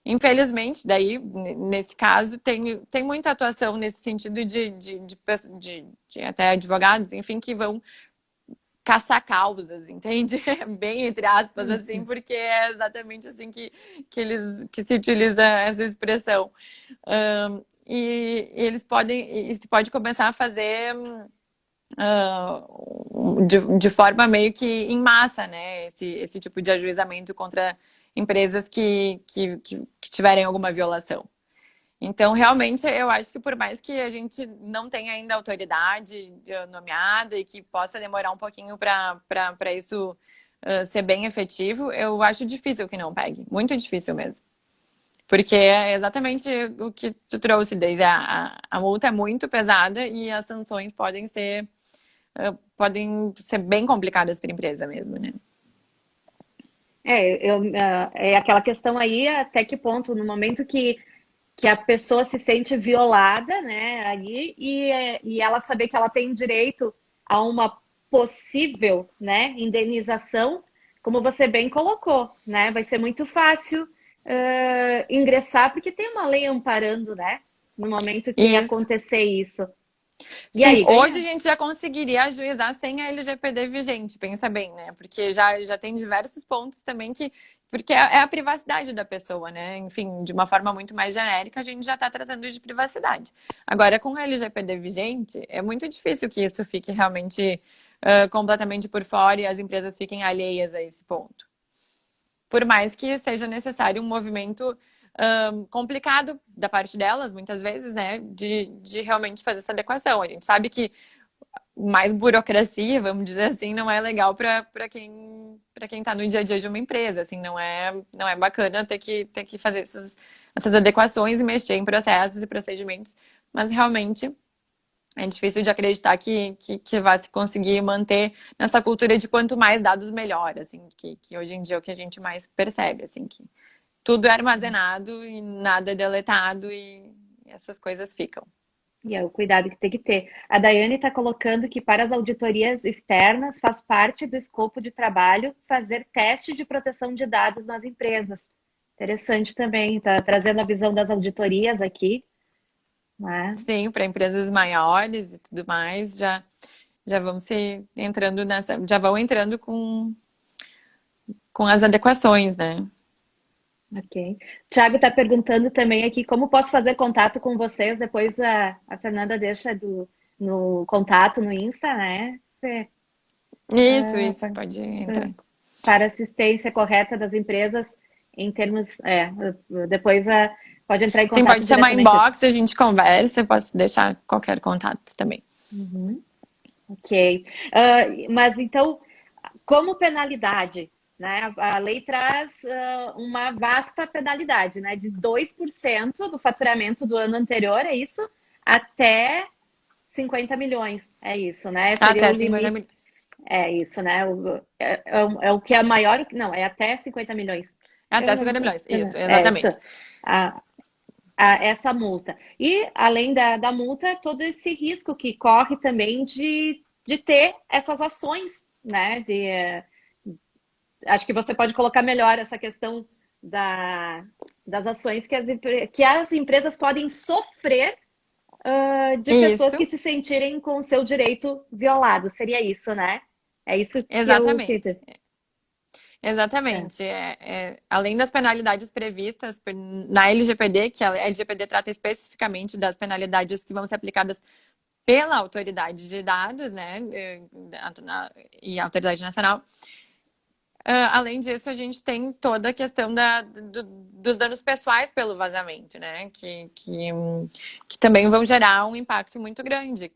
infelizmente, daí, nesse caso, tem muita atuação nesse sentido de até advogados, enfim, que vão caçar causas, entende? Bem entre aspas, assim, porque é exatamente assim que se utiliza essa expressão. E eles podem, e se pode começar a fazer de forma meio que em massa, né? Esse tipo de ajuizamento contra empresas que tiverem alguma violação. Então, realmente, eu acho que por mais que a gente não tenha ainda autoridade nomeada e que possa demorar um pouquinho para isso ser bem efetivo, eu acho difícil que não pegue. Muito difícil mesmo. Porque é exatamente o que tu trouxe, Deise. A multa é muito pesada e as sanções podem ser bem complicadas para a empresa mesmo, né? É aquela questão aí, até que ponto, no momento que a pessoa se sente violada, né, ali, e ela saber que ela tem direito a uma possível, né, indenização, como você bem colocou, né, vai ser muito fácil ingressar, porque tem uma lei amparando, né, no momento que Isso. acontecer isso. E Sim, aí, hoje a ganha? gente já conseguiria ajuizar sem a LGPD vigente, pensa bem, né? Porque já tem diversos pontos também que. Porque é a privacidade da pessoa, né? Enfim, de uma forma muito mais genérica, a gente já está tratando de privacidade. Agora, com a LGPD vigente, é muito difícil que isso fique realmente completamente por fora e as empresas fiquem alheias a esse ponto. Por mais que seja necessário um movimento complicado da parte delas, muitas vezes, né, de realmente fazer essa adequação. A gente sabe que mais burocracia, vamos dizer assim, não é legal para quem está no dia a dia de uma empresa, assim, não é bacana ter que fazer essas adequações e mexer em processos e procedimentos, mas realmente é difícil de acreditar que vai se conseguir manter nessa cultura de quanto mais dados melhor, assim, que hoje em dia é o que a gente mais percebe, assim, que tudo é armazenado e nada é deletado e essas coisas ficam. E é o cuidado que tem que ter. A Daiane está colocando que para as auditorias externas faz parte do escopo de trabalho fazer teste de proteção de dados nas empresas. Interessante também, está trazendo a visão das auditorias aqui, né? Sim, para empresas maiores e tudo mais, já vão se entrando já vão entrando com as adequações, né? Ok. Tiago está perguntando também aqui como posso fazer contato com vocês. Depois a Fernanda deixa no contato no Insta, né? Isso, pode entrar. Para assistência correta das empresas em termos. Depois pode entrar em Sim, contato pode chamar diretamente. inbox, a gente conversa, eu posso deixar qualquer contato também. Uhum. Ok. Mas então, como penalidade, né? A lei traz uma vasta penalidade, né? De 2% do faturamento do ano anterior, é isso? Até 50 milhões, é isso, né? Seria o Até 50 limite. milhões. É isso, né? É o que é maior. Não, é até 50 milhões. Até 50 milhões, isso, É, isso. exatamente. A, essa multa. E, além da multa, todo esse risco que corre também de ter essas ações, né? Acho que você pode colocar melhor essa questão das ações que as empresas podem sofrer de pessoas que Isso, se sentirem com o seu direito violado. Seria isso, né? É isso que eu... exatamente. É. Exatamente. Além das penalidades previstas na LGPD, que a LGPD trata especificamente das penalidades que vão ser aplicadas pela autoridade de dados, né, e a autoridade nacional. Além disso, a gente tem toda a questão dos danos pessoais pelo vazamento, né? Que também vão gerar um impacto muito grande.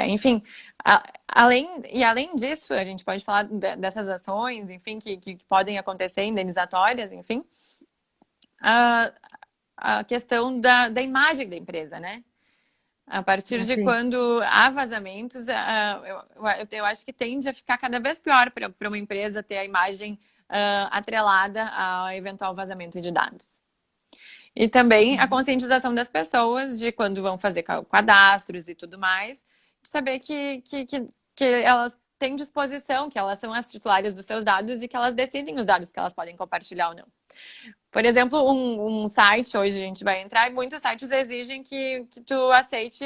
Enfim, além disso, a gente pode falar dessas ações, enfim, que podem acontecer, indenizatórias, enfim, a questão da imagem da empresa, né? A partir de Assim. quando há vazamentos, eu acho que tende a ficar cada vez pior para uma empresa ter a imagem atrelada ao eventual vazamento de dados. E também a conscientização das pessoas de quando vão fazer cadastros e tudo mais, de saber que elas têm disposição, que elas são as titulares dos seus dados e que elas decidem os dados que elas podem compartilhar ou não. Por exemplo, um site, hoje a gente vai entrar, e muitos sites exigem que tu aceite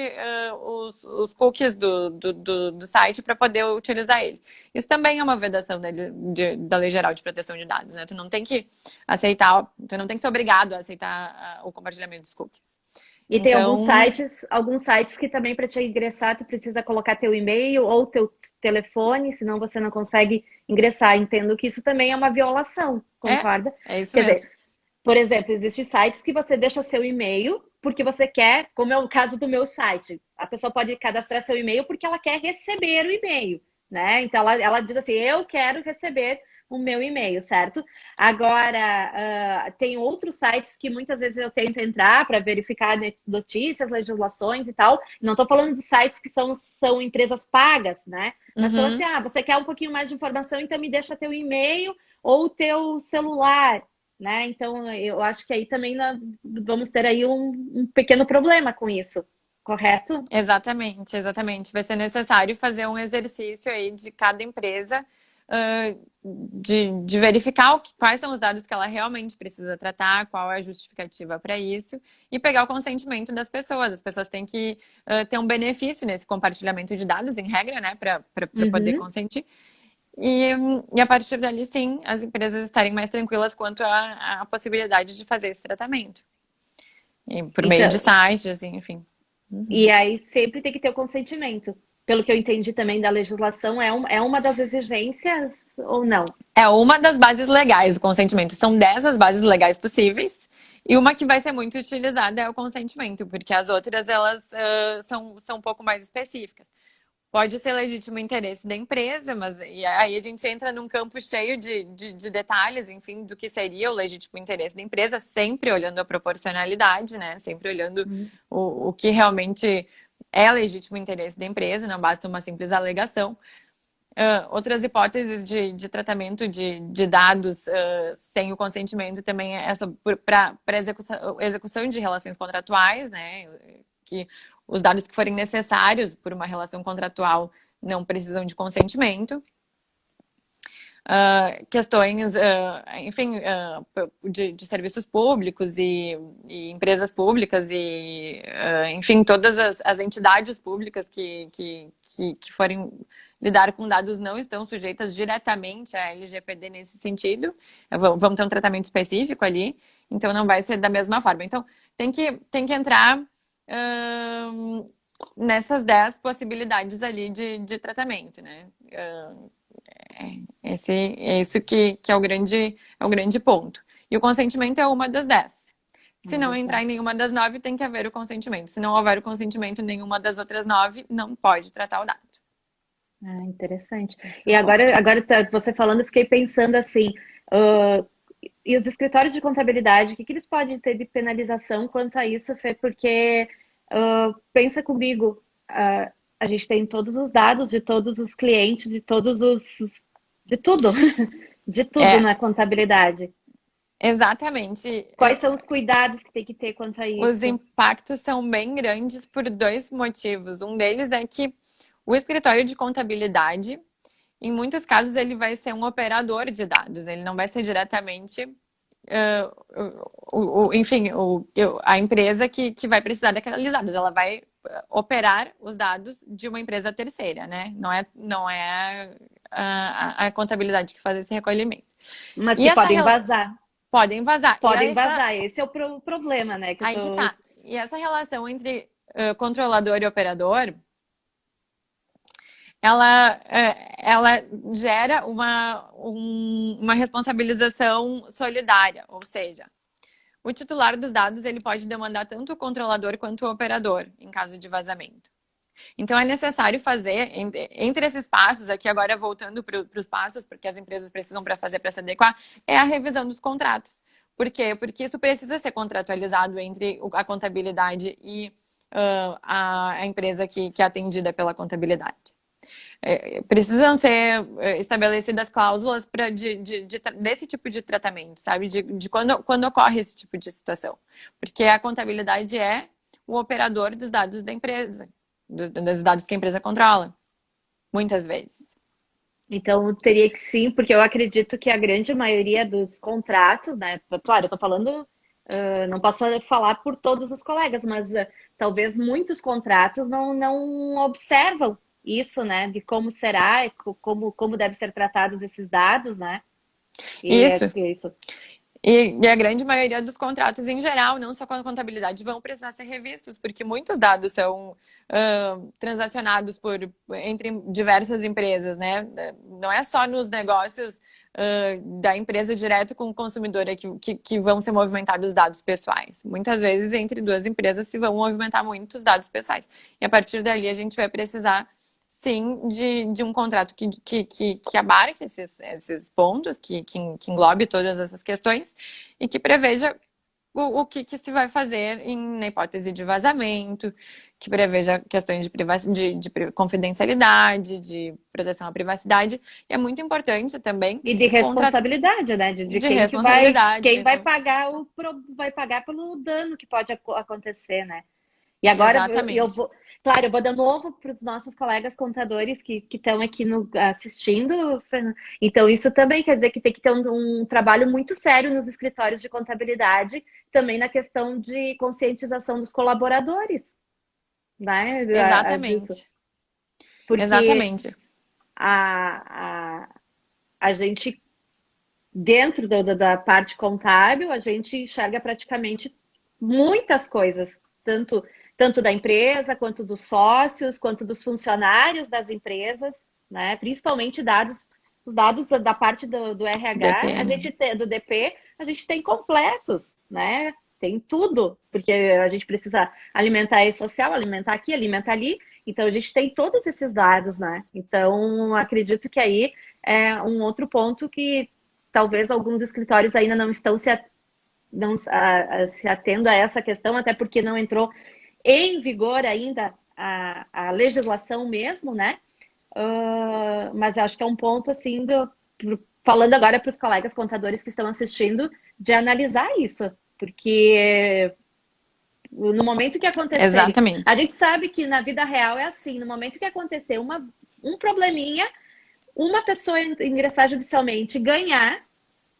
os cookies do site para poder utilizar ele. Isso também é uma vedação da Lei Geral de Proteção de Dados, né? Tu não tem que aceitar, tu não tem que ser obrigado a aceitar o compartilhamento dos cookies. E tem Então, alguns sites que também para te ingressar, tu precisa colocar teu e-mail ou teu telefone, senão você não consegue ingressar. Entendo que isso também é uma violação, concorda? é isso Quer mesmo. dizer, por exemplo, existem sites que você deixa seu e-mail porque você quer, como é o caso do meu site. A pessoa pode cadastrar seu e-mail porque ela quer receber o e-mail, né? Então ela diz assim, eu quero receber o meu e-mail, certo? Agora, tem outros sites que muitas vezes eu tento entrar para verificar notícias, legislações e tal. Não estou falando de sites que são empresas pagas, né? Mas são assim, Uhum. você quer um pouquinho mais de informação, então me deixa teu e-mail ou teu celular, né? Então, eu acho que aí também nós vamos ter aí um pequeno problema com isso, correto? Exatamente, exatamente. Vai ser necessário fazer um exercício aí de cada empresa, de verificar quais são os dados que ela realmente precisa tratar, qual é a justificativa para isso, e pegar o consentimento das pessoas. As pessoas têm que ter um benefício nesse compartilhamento de dados, em regra, né, para poder Uhum. consentir. E a partir dali, sim, as empresas estarem mais tranquilas quanto à possibilidade de fazer esse tratamento. E por meio de Então, sites, enfim. e aí sempre tem que ter o consentimento. Pelo que eu entendi também da legislação, é uma das exigências ou não? É uma das bases legais, o consentimento. São 10 as bases legais possíveis. E uma que vai ser muito utilizada é o consentimento, porque as outras, elas são um pouco mais específicas. Pode ser legítimo interesse da empresa, mas e aí a gente entra num campo cheio de detalhes, enfim, do que seria o legítimo interesse da empresa, sempre olhando a proporcionalidade, né? Sempre olhando o que realmente é legítimo interesse da empresa, não basta uma simples alegação. Outras hipóteses de tratamento de dados sem o consentimento também é para execução de relações contratuais, né? Que os dados que forem necessários por uma relação contratual não precisam de consentimento. Questões, enfim, de serviços públicos e empresas públicas enfim, todas as entidades públicas que forem lidar com dados não estão sujeitas diretamente à LGPD nesse sentido, vão ter um tratamento específico ali, então não vai ser da mesma forma. Então, tem que entrar nessas 10 possibilidades ali de tratamento, né? É isso que é o grande ponto. E o consentimento é uma das 10. Se não entrar em nenhuma das 9, tem que haver o consentimento. Se não houver o consentimento em nenhuma das outras 9, não pode tratar o dado. Ah, interessante. Esse é E o ponto. agora você falando, eu fiquei pensando assim, e os escritórios de contabilidade, o que eles podem ter de penalização quanto a isso, Fê? Porque pensa comigo, a gente tem todos os dados de todos os clientes, de tudo, de tudo É, na contabilidade. Exatamente. Quais são os cuidados que tem que ter quanto a Os isso? impactos são bem grandes por dois motivos. Um deles é que o escritório de contabilidade, em muitos casos, ele vai ser um operador de dados, ele não vai ser diretamente, enfim, a empresa que vai precisar daqueles dados. Ela vai operar os dados de uma empresa terceira, né? Não é a contabilidade que faz esse recolhimento. Mas E que essa podem vazar. podem vazar. E Podem essa vazar. Esse é o problema, né? Que eu Aí que tô... tá. E essa relação entre controlador e operador, ela gera uma responsabilização solidária, ou seja, o titular dos dados ele pode demandar tanto o controlador quanto o operador em caso de vazamento. Então é necessário fazer, entre esses passos, aqui agora voltando para os passos, porque as empresas precisam para fazer para se adequar, é a revisão dos contratos. Por quê? Porque isso precisa ser contratualizado entre a contabilidade e a empresa que é atendida pela contabilidade. Precisam ser estabelecidas cláusulas desse tipo de tratamento, sabe? De quando ocorre esse tipo de situação. Porque a contabilidade é o operador dos dados da empresa, dos dados que a empresa controla, muitas vezes. Então, teria que sim, porque eu acredito que a grande maioria dos contratos, né? Claro, eu tô falando, não posso falar por todos os colegas, mas talvez muitos contratos não observam isso, né? De como será, como deve ser tratados esses dados, né? E Isso. é isso. E a grande maioria dos contratos em geral, não só com a contabilidade, vão precisar ser revistos, porque muitos dados são transacionados entre diversas empresas, né? Não é só nos negócios da empresa direto com o consumidor que vão ser movimentados dados pessoais. Muitas vezes, entre duas empresas, se vão movimentar muitos dados pessoais. E a partir dali, a gente vai precisar sim, de um contrato que abarque esses pontos, que englobe todas essas questões e que preveja o que se vai fazer na hipótese de vazamento, que preveja questões de confidencialidade, de proteção à privacidade. E é muito importante também E de responsabilidade, né? De de quem que vai, responsabilidade, quem vai pagar pelo dano que pode acontecer, né? E agora eu exatamente. vou, claro, eu vou dar novo para os nossos colegas contadores que estão aqui assistindo, Fernando. Então, isso também quer dizer que tem que ter um trabalho muito sério nos escritórios de contabilidade, também na questão de conscientização dos colaboradores, né? Disso. Exatamente. Porque Exatamente. a, a, a gente, dentro da parte contábil, a gente enxerga praticamente muitas coisas, tanto da empresa, quanto dos sócios, quanto dos funcionários das empresas, né? Principalmente os dados da parte do RH, a DPN. gente tem, do DP, a gente tem completos, né? Tem tudo, porque a gente precisa alimentar esse social, alimentar aqui, alimentar ali. Então, a gente tem todos esses dados, né? Então, acredito que aí é um outro ponto que talvez alguns escritórios ainda não estão se atendo a essa questão, até porque não entrou em vigor ainda a legislação mesmo, né? Mas acho que é um ponto assim, falando agora para os colegas contadores que estão assistindo, de analisar isso, porque no momento que acontecer, a Exatamente. gente sabe que na vida real é assim, no momento que acontecer um probleminha, uma pessoa ingressar judicialmente e ganhar,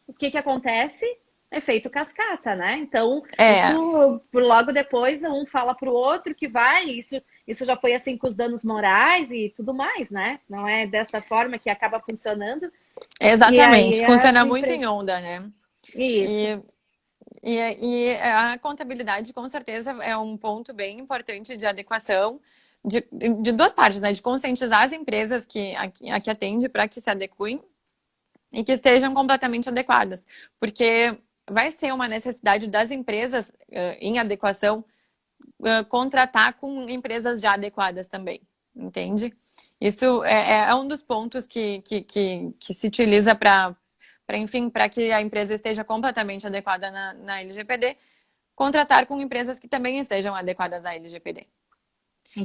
o que acontece? Efeito cascata, né? Então, É, isso logo depois um fala para o outro que vai, isso já foi assim com os danos morais e tudo mais, né? Não é dessa forma que acaba funcionando. E exatamente. aí as Funciona muito empresas. em onda, né? Isso. E, e a contabilidade, com certeza, é um ponto bem importante de adequação de duas partes, né? De conscientizar as empresas a que atende para que se adequem e que estejam completamente adequadas. Porque vai ser uma necessidade das empresas em adequação contratar com empresas já adequadas também, entende? Isso é um dos pontos que se utiliza enfim, para que a empresa esteja completamente adequada na LGPD, contratar com empresas que também estejam adequadas à LGPD.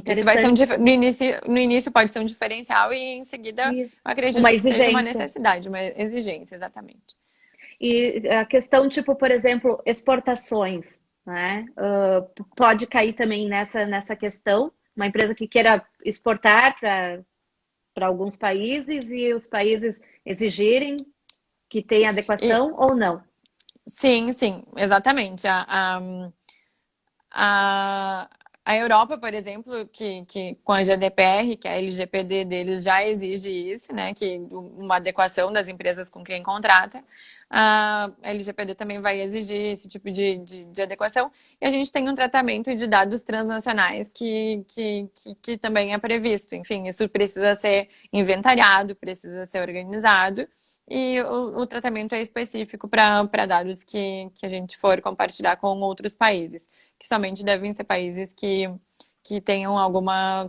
Isso vai ser Interessante. no início pode ser um diferencial e em seguida E eu uma acredito que seja uma exigência. necessidade, uma exigência, exatamente. E a questão, tipo, por exemplo, exportações, né? Pode cair também nessa questão. Uma empresa que queira exportar para alguns países e os países exigirem que tenha E, adequação ou não. sim, sim, exatamente. A, a Europa, por exemplo, que com a GDPR, que é a LGPD deles já exige isso, né? Que uma adequação das empresas com quem contrata. A LGPD também vai exigir esse tipo de adequação. E a gente tem um tratamento de dados transnacionais que também é previsto. Enfim, isso precisa ser inventariado, precisa ser organizado. E o tratamento é específico para dados que a gente for compartilhar com outros países, que somente devem ser países que tenham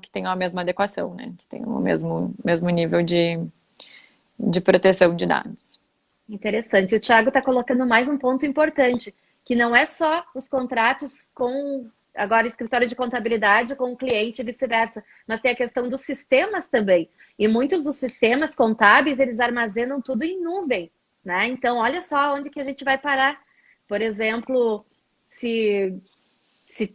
que tenham a mesma adequação, né? Que tenham o mesmo nível de proteção de dados. Interessante. O Thiago está colocando mais um ponto importante, que não é só os contratos com agora escritório de contabilidade com o cliente e vice-versa, mas tem a questão dos sistemas também. E muitos dos sistemas contábeis, eles armazenam tudo em nuvem, né? Então, olha só onde que a gente vai parar. Por exemplo, se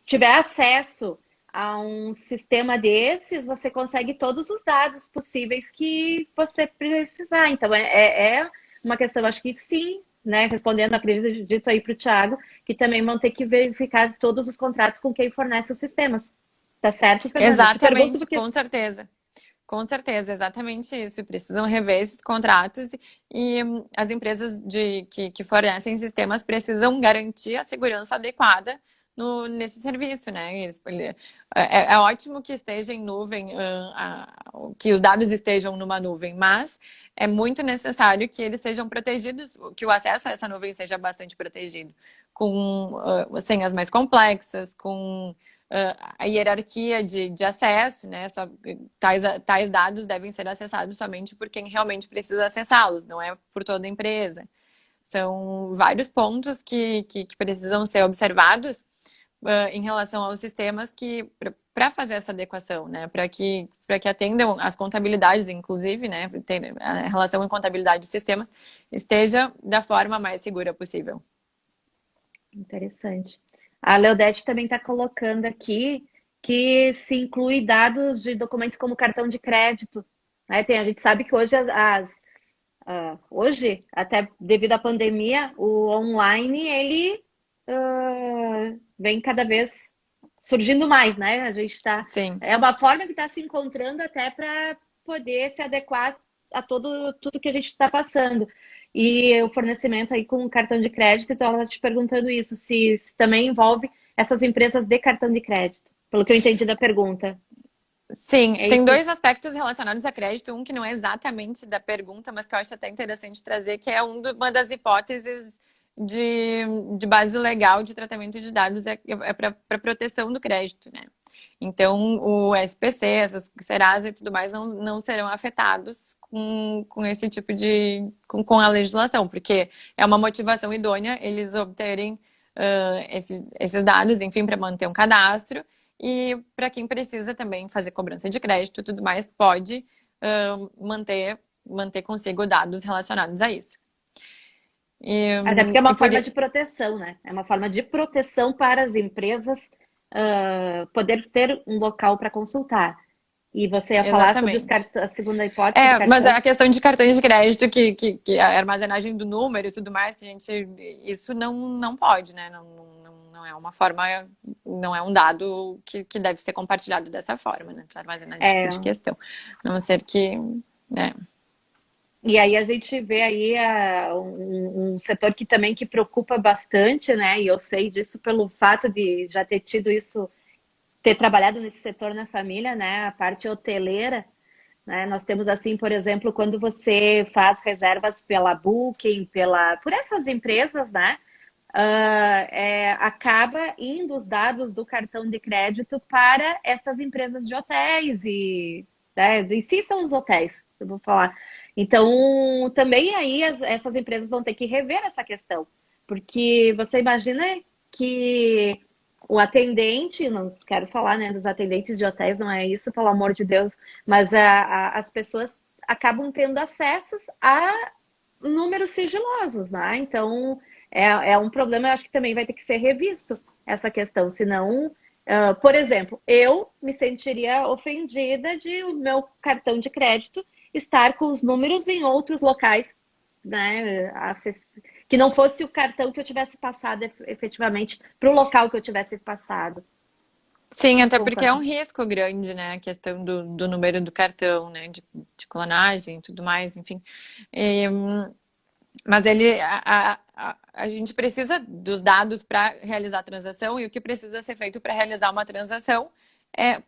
tiver acesso a um sistema desses, você consegue todos os dados possíveis que você precisar. Então, é uma questão, acho que sim, né? Respondendo, acredito aí para o Thiago, que também vão ter que verificar todos os contratos com quem fornece os sistemas. Tá certo, Fernanda? Eu te pergunto Exatamente, porque com certeza. Com certeza, exatamente isso. Precisam rever esses contratos e as empresas que fornecem sistemas precisam garantir a segurança adequada nesse serviço, né? É ótimo que esteja em nuvem, que os dados estejam numa nuvem, mas é muito necessário que eles sejam protegidos, que o acesso a essa nuvem seja bastante protegido, com senhas mais complexas, com a hierarquia de acesso, né? Tais dados devem ser acessados somente por quem realmente precisa acessá-los, não é por toda a empresa. São vários pontos que precisam ser observados em relação aos sistemas que para fazer essa adequação, né? Para que atendam as contabilidades, inclusive, né? A relação em contabilidade de sistemas esteja da forma mais segura possível. interessante. A Leodete também está colocando aqui que se inclui dados de documentos como cartão de crédito. Né? A gente sabe que hoje, hoje, até devido à pandemia, o online ele vem cada vez surgindo mais, né? A gente está. Sim, É uma forma que está se encontrando até para poder se adequar a tudo que a gente está passando. E o fornecimento aí com cartão de crédito, então ela está te perguntando isso, se também envolve essas empresas de cartão de crédito, pelo que eu entendi da pergunta. sim, É tem isso? dois aspectos relacionados a crédito, um que não é exatamente da pergunta, mas que eu acho até interessante trazer, que é uma das hipóteses de, de base legal de tratamento de dados é para proteção do crédito, né? Então, o SPC, essas Serasa e tudo mais não serão afetados com esse tipo com a legislação, porque é uma motivação idônea eles obterem esses dados, enfim, para manter um cadastro. E para quem precisa também fazer cobrança de crédito e tudo mais, pode manter consigo dados relacionados a isso. E, Até porque é uma e por, forma de proteção, né? É uma forma de proteção para as empresas poder ter um local para consultar. E você ia falar sobre exatamente. a segunda hipótese do Mas é cartão? a questão de cartões de crédito, que a armazenagem do número e tudo mais, que a gente. Isso não pode, né? Não é uma forma, não é um dado que deve ser compartilhado dessa forma, né? De armazenar esse tipo É, de questão. A não ser que. Né? e aí a gente vê aí um setor que também que preocupa bastante, né? E eu sei disso pelo fato de já ter tido isso, ter trabalhado nesse setor na família, né? A parte hoteleira, né? Nós temos assim, por exemplo, quando você faz reservas pela Booking, por essas empresas, né? Acaba indo os dados do cartão de crédito para essas empresas de hotéis e, né, em si são os hotéis, eu vou falar. Então, também aí essas empresas vão ter que rever essa questão, porque você imagina que o atendente, não quero falar, né, dos atendentes de hotéis, não é isso, pelo amor de Deus, mas as pessoas acabam tendo acessos a números sigilosos, né? Então, é um problema, eu acho que também vai ter que ser revisto essa questão, senão, por exemplo, eu me sentiria ofendida de o meu cartão de crédito estar com os números em outros locais, né? Que não fosse o cartão que eu tivesse passado efetivamente para o local que eu tivesse passado. Sim, até porque é Concordo. um risco grande, né? A questão do número do cartão, né? De clonagem e tudo mais, enfim. E, mas a gente precisa dos dados para realizar a transação e o que precisa ser feito para realizar uma transação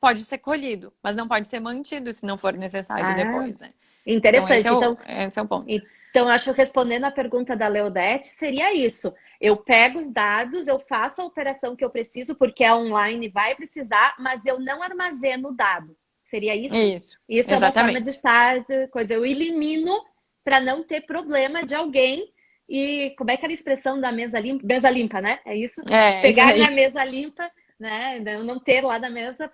pode ser colhido, mas não pode ser mantido se não for necessário Ah, depois, né? Então, interessante. Então, esse é o ponto. Então, acho que respondendo a pergunta da Leodete, seria isso. Eu pego os dados, eu faço a operação que eu preciso, porque é online, vai precisar, mas eu não armazeno o dado. Seria isso? Isso, Isso é uma forma de exatamente. estar, coisa. Eu elimino para não ter problema de alguém. E como é aquela expressão da mesa limpa, né? É isso? É isso Pegar na aí. mesa limpa, né? Não ter lá da mesa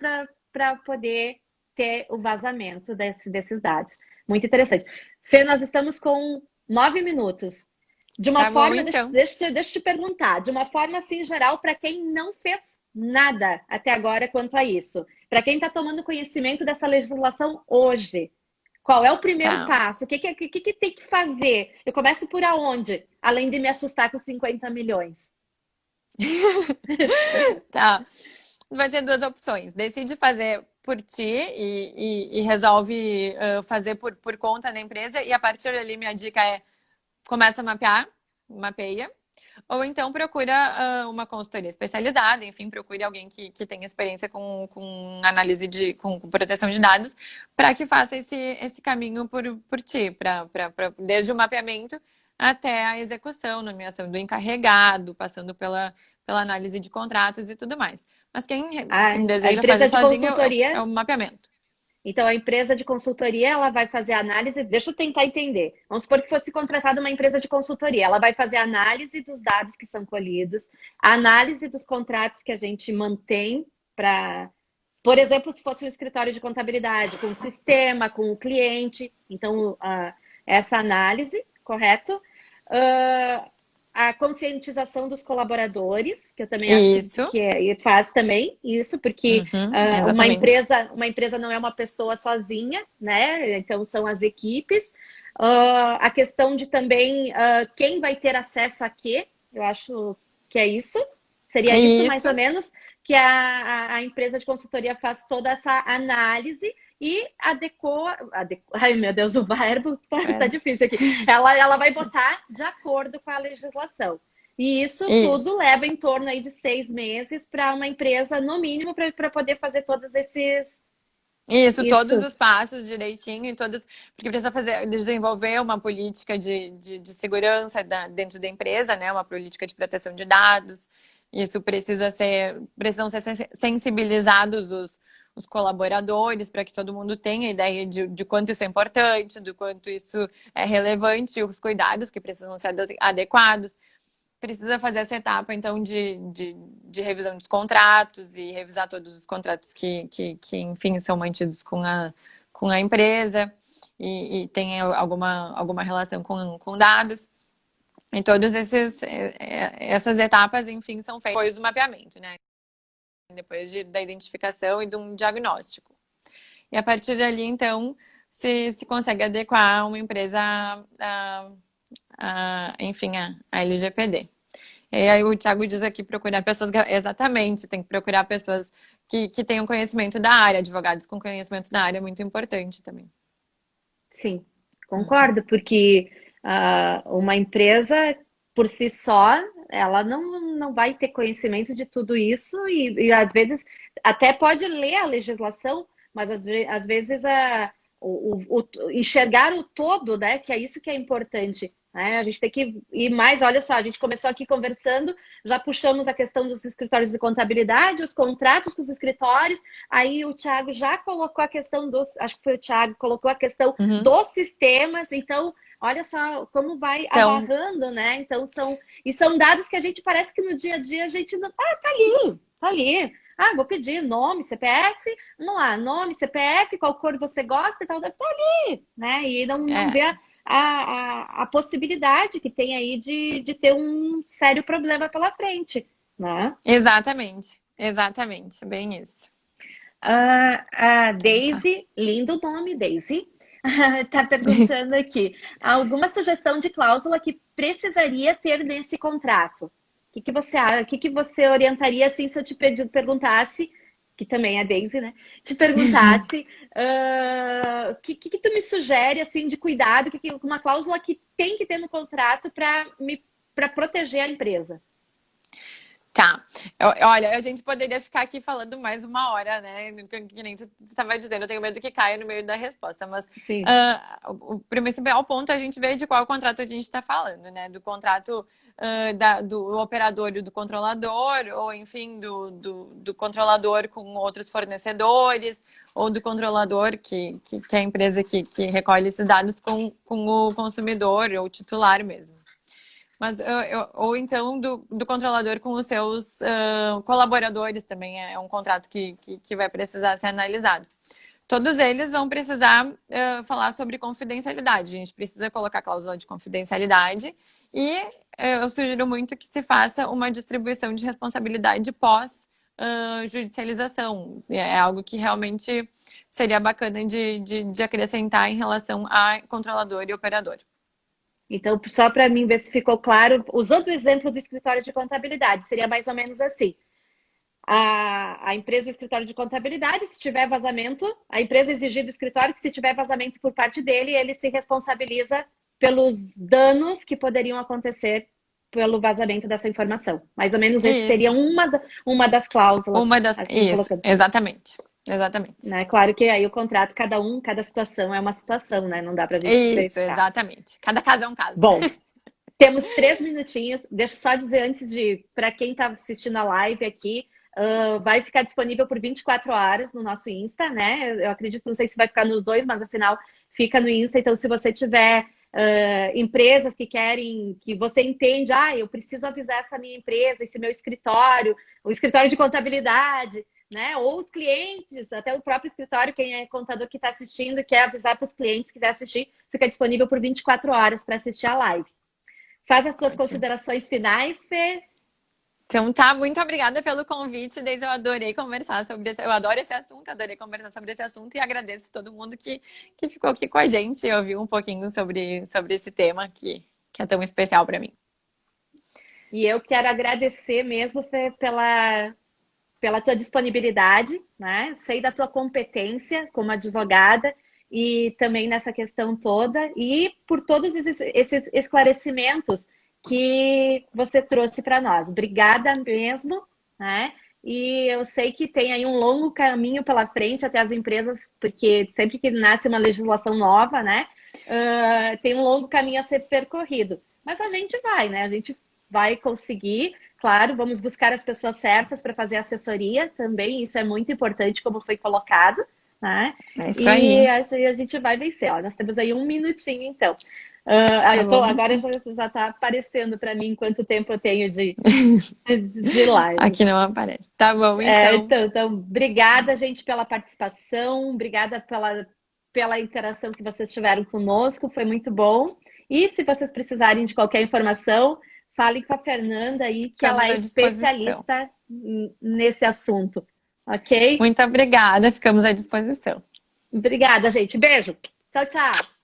para poder ter o vazamento desses dados. Muito interessante. Fê, nós estamos com 9 minutos. De uma Tá bom, forma, então. deixa eu te perguntar, de uma forma assim geral, para quem não fez nada até agora quanto a isso, para quem está tomando conhecimento dessa legislação hoje, qual é o primeiro Tá. passo? O que tem que fazer? Eu começo por aonde? Além de me assustar com 50 milhões. Tá. Vai ter duas opções. Decide fazer por ti e resolve fazer por conta da empresa. E a partir dali, minha dica é começa a mapear, mapeia. Ou então procura uma consultoria especializada, enfim, procure alguém que tenha experiência com análise com proteção de dados, para que faça esse caminho por ti, desde o mapeamento até a execução, nomeação do encarregado, passando pela análise de contratos e tudo mais. Mas quem A deseja fazer empresa de sozinho é consultoria. o mapeamento. Então, a empresa de consultoria, ela vai fazer a análise. Deixa eu tentar entender. Vamos supor que fosse contratada uma empresa de consultoria. Ela vai fazer a análise dos dados que são colhidos, a análise dos contratos que a gente mantém para, por exemplo, se fosse um escritório de contabilidade, com o sistema, com o cliente. Então, essa análise, correto? Uh, a conscientização dos colaboradores, que eu também acho Isso. e faz também isso, porque Uhum, uma exatamente. empresa não é uma pessoa sozinha, né? Então são as equipes. A questão de também quem vai ter acesso a quê, eu acho que é isso. Seria isso, mais ou Isso. menos, que a empresa de consultoria faz toda essa análise e ai, meu Deus, o verbo tá difícil aqui. Ela vai botar de acordo com a legislação. E isso Isso. tudo leva em torno aí de 6 meses para uma empresa, no mínimo, para poder fazer todos esses. Isso, todos Isso. os passos direitinho, e todos, porque precisa desenvolver uma política de segurança dentro da empresa, né? Uma política de proteção de dados. Isso precisam ser sensibilizados os colaboradores para que todo mundo tenha ideia de quanto isso é importante, do quanto isso é relevante, e os cuidados que precisam ser adequados. Precisa fazer essa etapa, então, de revisão dos contratos e revisar todos os contratos enfim, são mantidos com a empresa e tem alguma relação com dados. E todas essas etapas, enfim, são feitas depois do mapeamento, né? Depois da identificação e de um diagnóstico. E a partir dali, então, se consegue adequar uma empresa enfim, a LGPD. E aí o Thiago diz aqui procurar pessoas, exatamente, tem que procurar pessoas que tenham conhecimento da área, advogados com conhecimento da área é muito importante também. Sim, concordo, porque uma empresa por si só, ela não vai ter conhecimento de tudo isso e às vezes até pode ler a legislação, mas às vezes enxergar o todo, né? Que é isso que é importante. Né? A gente tem que ir mais. Olha só, a gente começou aqui conversando, já puxamos a questão dos escritórios de contabilidade, os contratos com os escritórios. Aí o Thiago já colocou a questão acho que foi o Thiago, colocou a questão Uhum. dos sistemas. Então, olha só como vai São, abarrando, né? Então são dados que a gente parece que no dia a dia a gente não. Tá ali, tá ali. Vou pedir nome, CPF, vamos lá, nome, CPF, qual cor você gosta e tal, tá ali, né? E não é, vê a possibilidade que tem aí de ter um sério problema pela frente, né? Exatamente, exatamente, bem isso. A Então tá. Daisy, lindo nome, Daisy, está perguntando aqui, alguma sugestão de cláusula que precisaria ter nesse contrato? O que você orientaria assim se eu te perguntasse, que também é a Daisy, né? Te perguntasse, o que tu me sugere assim de cuidado, uma cláusula que tem que ter no contrato para proteger a empresa? Tá. Olha, a gente poderia ficar aqui falando mais uma hora, né? Que nem tu estava dizendo, eu tenho medo que caia no meio da resposta, mas Sim. o principal ponto é a gente ver de qual contrato a gente está falando, né? Do contrato do operador e do controlador, ou enfim, do controlador com outros fornecedores, ou do controlador, que é a empresa que recolhe esses dados com o consumidor ou titular mesmo. Mas, ou então do controlador com os seus colaboradores também é um contrato que vai precisar ser analisado. Todos eles vão precisar falar sobre confidencialidade. A gente precisa colocar cláusula de confidencialidade e eu sugiro muito que se faça uma distribuição de responsabilidade pós judicialização. É algo que realmente seria bacana de acrescentar em relação a controlador e operador. Então, só para mim ver se ficou claro, usando o exemplo do escritório de contabilidade, seria mais ou menos assim. A empresa e o escritório de contabilidade, se tiver vazamento, a empresa exigir do escritório que se tiver vazamento por parte dele, ele se responsabiliza pelos danos que poderiam acontecer pelo vazamento dessa informação. Mais ou menos esse seria Isso. uma das cláusulas, Uma das. assim Isso, colocando. exatamente. Exatamente. Né? Claro que aí o contrato, cada situação é uma situação, né? Não dá para a gente Isso, especificar. exatamente. Cada caso é um caso. Bom, temos 3 minutinhos. Deixa eu só dizer antes para quem está assistindo a live aqui, vai ficar disponível por 24 horas no nosso Insta, né? Eu acredito, não sei se vai ficar nos dois, mas afinal fica no Insta. Então, se você tiver empresas que querem, que você entende, eu preciso avisar essa minha empresa, esse meu escritório, o escritório de contabilidade, né? Ou os clientes, até o próprio escritório, quem é contador que está assistindo, quer avisar para os clientes que quiser assistir, fica disponível por 24 horas para assistir a live. Faz as suas Ótimo. considerações finais, Fê. Então tá, muito obrigada pelo convite, Deise. Eu adorei conversar sobre esse. Eu adoro esse assunto, adorei conversar sobre esse assunto e agradeço todo mundo que ficou aqui com a gente e ouviu um pouquinho sobre esse tema que é tão especial para mim. E eu quero agradecer mesmo, Fê, pela tua disponibilidade, né? Sei da tua competência como advogada e também nessa questão toda e por todos esses esclarecimentos que você trouxe para nós. Obrigada mesmo, né? E eu sei que tem aí um longo caminho pela frente até as empresas, porque sempre que nasce uma legislação nova, né? Tem um longo caminho a ser percorrido. Mas a gente vai, né? A gente vai conseguir. Claro, vamos buscar as pessoas certas para fazer assessoria também, isso é muito importante, como foi colocado, né? É isso E aí. a gente vai vencer. Ó, nós temos aí 1 minutinho, então. Tá bom, Agora então. já está aparecendo para mim quanto tempo eu tenho de live. Aqui não aparece. Tá bom, então. Então, obrigada, gente, pela participação, obrigada pela interação que vocês tiveram conosco, foi muito bom. E se vocês precisarem de qualquer informação, falem com a Fernanda aí, que ela Ficamos é à disposição. especialista nesse assunto, ok? Muito obrigada, ficamos à disposição. Obrigada, gente. Beijo. Tchau, tchau.